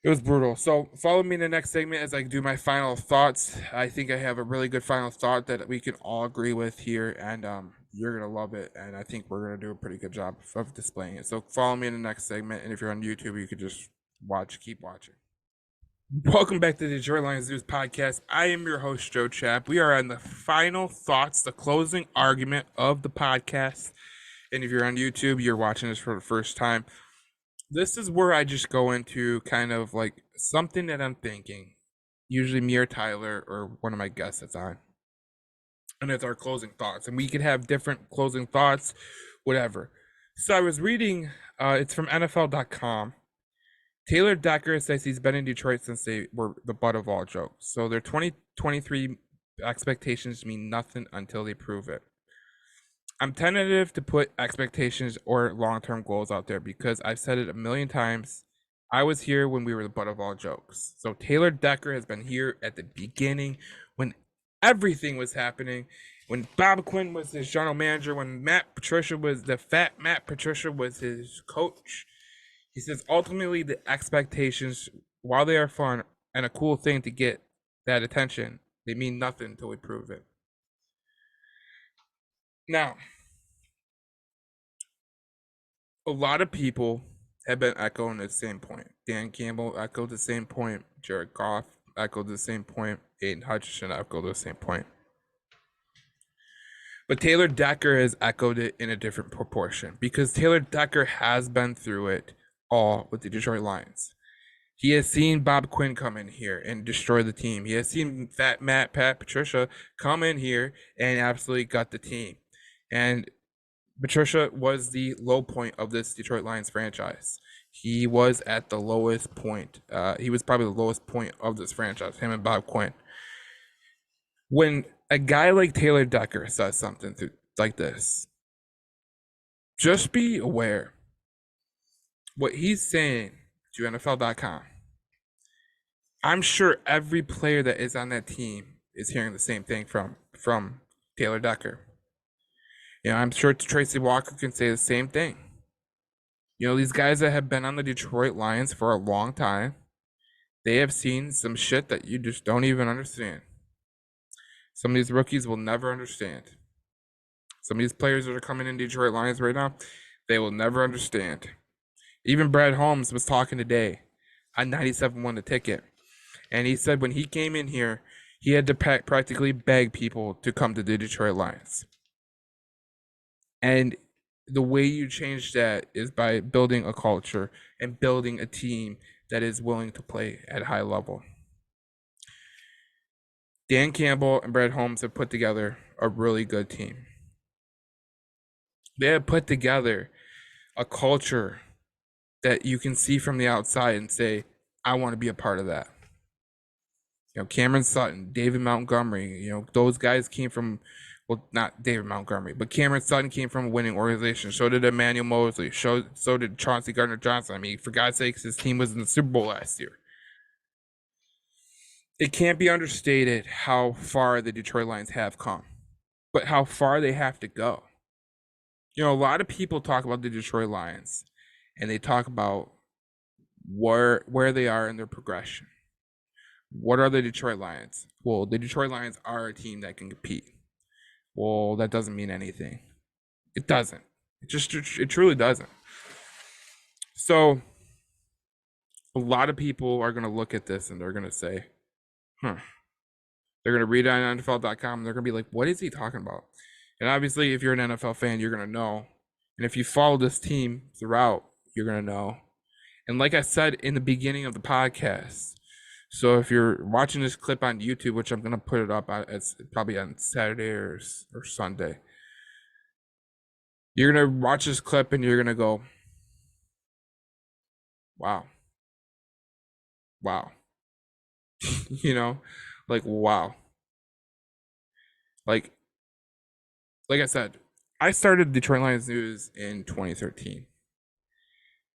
it was brutal. So follow me in the next segment as I do my final thoughts. I think I have a really good final thought that we can all agree with here, and you're gonna love it. And I think we're gonna do a pretty good job of displaying it. So follow me in the next segment, and if you're on YouTube, you could just keep watching. Welcome back to the Detroit Lions News Podcast. I am your host, Joe Chapp. We are on the final thoughts, the closing argument of the podcast. And if you're on YouTube, you're watching this for the first time. This is where I just go into kind of like something that I'm thinking, usually me or Tyler or one of my guests that's on. And it's our closing thoughts. And we could have different closing thoughts, whatever. So I was reading, it's from NFL.com. Taylor Decker says he's been in Detroit since they were the butt of all jokes. So their 2023 expectations mean nothing until they prove it. I'm tentative to put expectations or long-term goals out there because I've said it a million times. I was here when we were the butt of all jokes. So Taylor Decker has been here at the beginning when everything was happening. When Bob Quinn was his general manager, when Matt Patricia was the fat Matt Patricia was his coach. He says ultimately the expectations, while they are fun and a cool thing to get that attention, they mean nothing until we prove it. Now, a lot of people have been echoing the same point. Dan Campbell echoed the same point. Jared Goff echoed the same point. Aiden Hutchinson echoed the same point. But Taylor Decker has echoed it in a different proportion because Taylor Decker has been through it all with the Detroit Lions. He has seen Bob Quinn come in here and destroy the team. He has seen Fat Pat Patricia come in here and absolutely gut the team. And Patricia was the low point of this Detroit Lions franchise. He was at the lowest point. He was probably the lowest point of this franchise, him and Bob Quinn. When a guy like Taylor Decker says something like this, just be aware what he's saying to NFL.com. I'm sure every player that is on that team is hearing the same thing from Taylor Decker. I'm sure Tracy Walker can say the same thing. These guys that have been on the Detroit Lions for a long time, they have seen some shit that you just don't even understand. Some of these rookies will never understand. Some of these players that are coming in Detroit Lions right now, they will never understand. Even Brad Holmes was talking today on 97.1 The Ticket. And he said when he came in here, he had to practically beg people to come to the Detroit Lions. And the way you change that is by building a culture and building a team that is willing to play at a high level. Dan Campbell and Brad Holmes have put together a really good team. They have put together a culture that you can see from the outside and say, I want to be a part of that. Cameron Sutton, David Montgomery, those guys came from, well, not David Montgomery, but Cameron Sutton came from a winning organization. So did Emmanuel Mosley. So did Chauncey Gardner-Johnson. I mean, for God's sakes, his team was in the Super Bowl last year. it can't be understated how far the Detroit Lions have come, but how far they have to go. You know, a lot of people talk about the Detroit Lions and they talk about where they are in their progression. What are the Detroit Lions? Well, the Detroit Lions are a team that can compete. Well, that doesn't mean anything. It doesn't. It truly doesn't. So a lot of people are going to look at this and they're going to say, huh. They're going to read it on NFL.com and they're going to be like, what is he talking about? And obviously, if you're an NFL fan, you're going to know. And if you follow this team throughout, you're going to know. And like I said in the beginning of the podcast, so if you're watching this clip on YouTube, which I'm going to put it up on, it's probably on Saturday or Sunday, you're going to watch this clip and you're going to go, wow. Wow. You know, like, wow. Like I said, I started Detroit Lions News in 2013.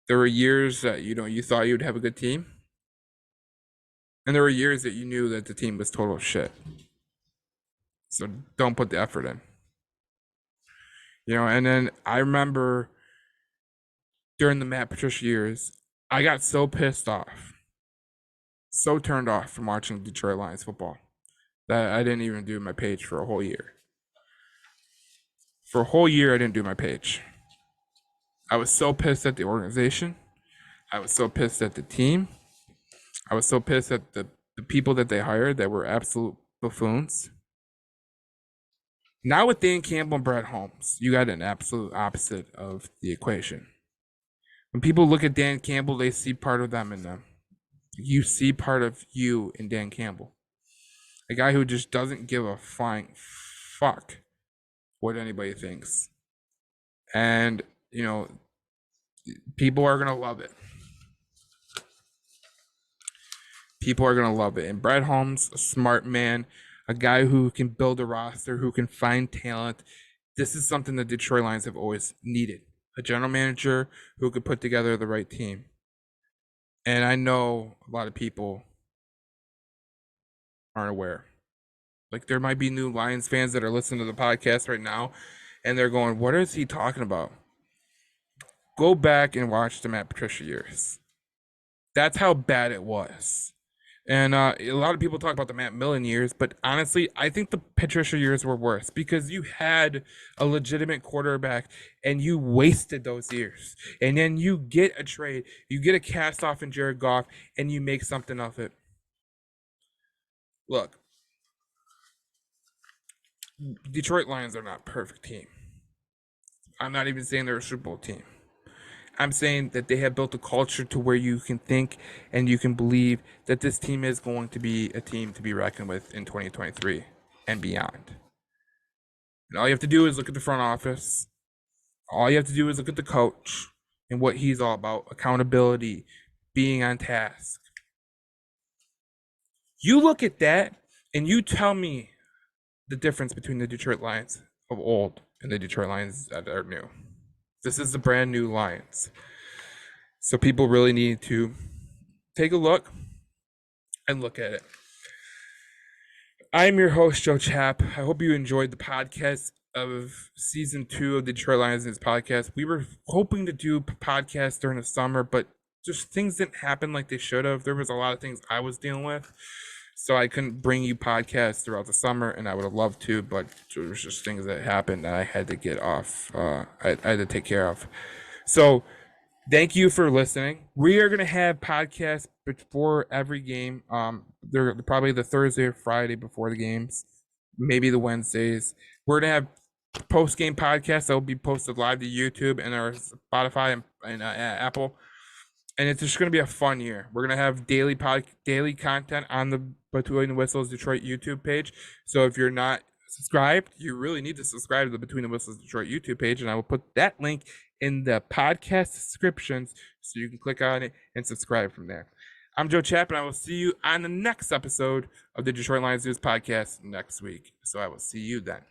There were years that, you know, you thought you'd have a good team. And there were years that you knew that the team was total shit. So don't put the effort in. You know, and then I remember during the Matt Patricia years, I got so pissed off, so turned off from watching Detroit Lions football that I didn't even do my page for a whole year. For a whole year, I didn't do my page. I was so pissed at the organization. I was so pissed at the team. I was so pissed at the people that they hired that were absolute buffoons. Now with Dan Campbell and Brett Holmes, you got an absolute opposite of the equation. When people look at Dan Campbell, they see part of them in them. You see part of you in Dan Campbell. A guy who just doesn't give a flying fuck what anybody thinks. And, you know, people are going to love it. People are going to love it. And Brett Holmes, a smart man, a guy who can build a roster, who can find talent. This is something the Detroit Lions have always needed. A general manager who could put together the right team. And I know a lot of people aren't aware. Like, there might be new Lions fans that are listening to the podcast right now, and they're going, what is he talking about? Go back and watch the Matt Patricia years. That's how bad it was. And a lot of people talk about the Matt Millen years, but honestly, I think the Patricia years were worse because you had a legitimate quarterback and you wasted those years. And then you get a trade, you get a cast off in Jared Goff, and you make something of it. Look, Detroit Lions are not a perfect team. I'm not even saying they're a Super Bowl team. I'm saying that they have built a culture to where you can think and you can believe that this team is going to be a team to be reckoned with in 2023 and beyond. And all you have to do is look at the front office. All you have to do is look at the coach and what he's all about. Accountability, being on task. You look at that and you tell me the difference between the Detroit Lions of old and the Detroit Lions that are new. This is the brand new Lions. So people really need to take a look and look at it. I'm your host, Joe Chapp. I hope you enjoyed the podcast of season 2 of the Detroit Lions podcast. We were hoping to do podcasts during the summer, but just things didn't happen like they should have. There was a lot of things I was dealing with. So I couldn't bring you podcasts throughout the summer, and I would have loved to, but there was just things that happened that I had to get off. I had to take care of. So thank you for listening. We are going to have podcasts before every game. They're probably the Thursday or Friday before the games, maybe the Wednesdays. We're going to have post-game podcasts that will be posted live to YouTube and our Spotify and Apple. And it's just going to be a fun year. We're going to have daily content on the Between the Whistles Detroit YouTube page. So if you're not subscribed, you really need to subscribe to the Between the Whistles Detroit YouTube page. And I will put that link in the podcast descriptions so you can click on it and subscribe from there. I'm Joe Chapp, and I will see you on the next episode of the Detroit Lions News podcast next week. So I will see you then.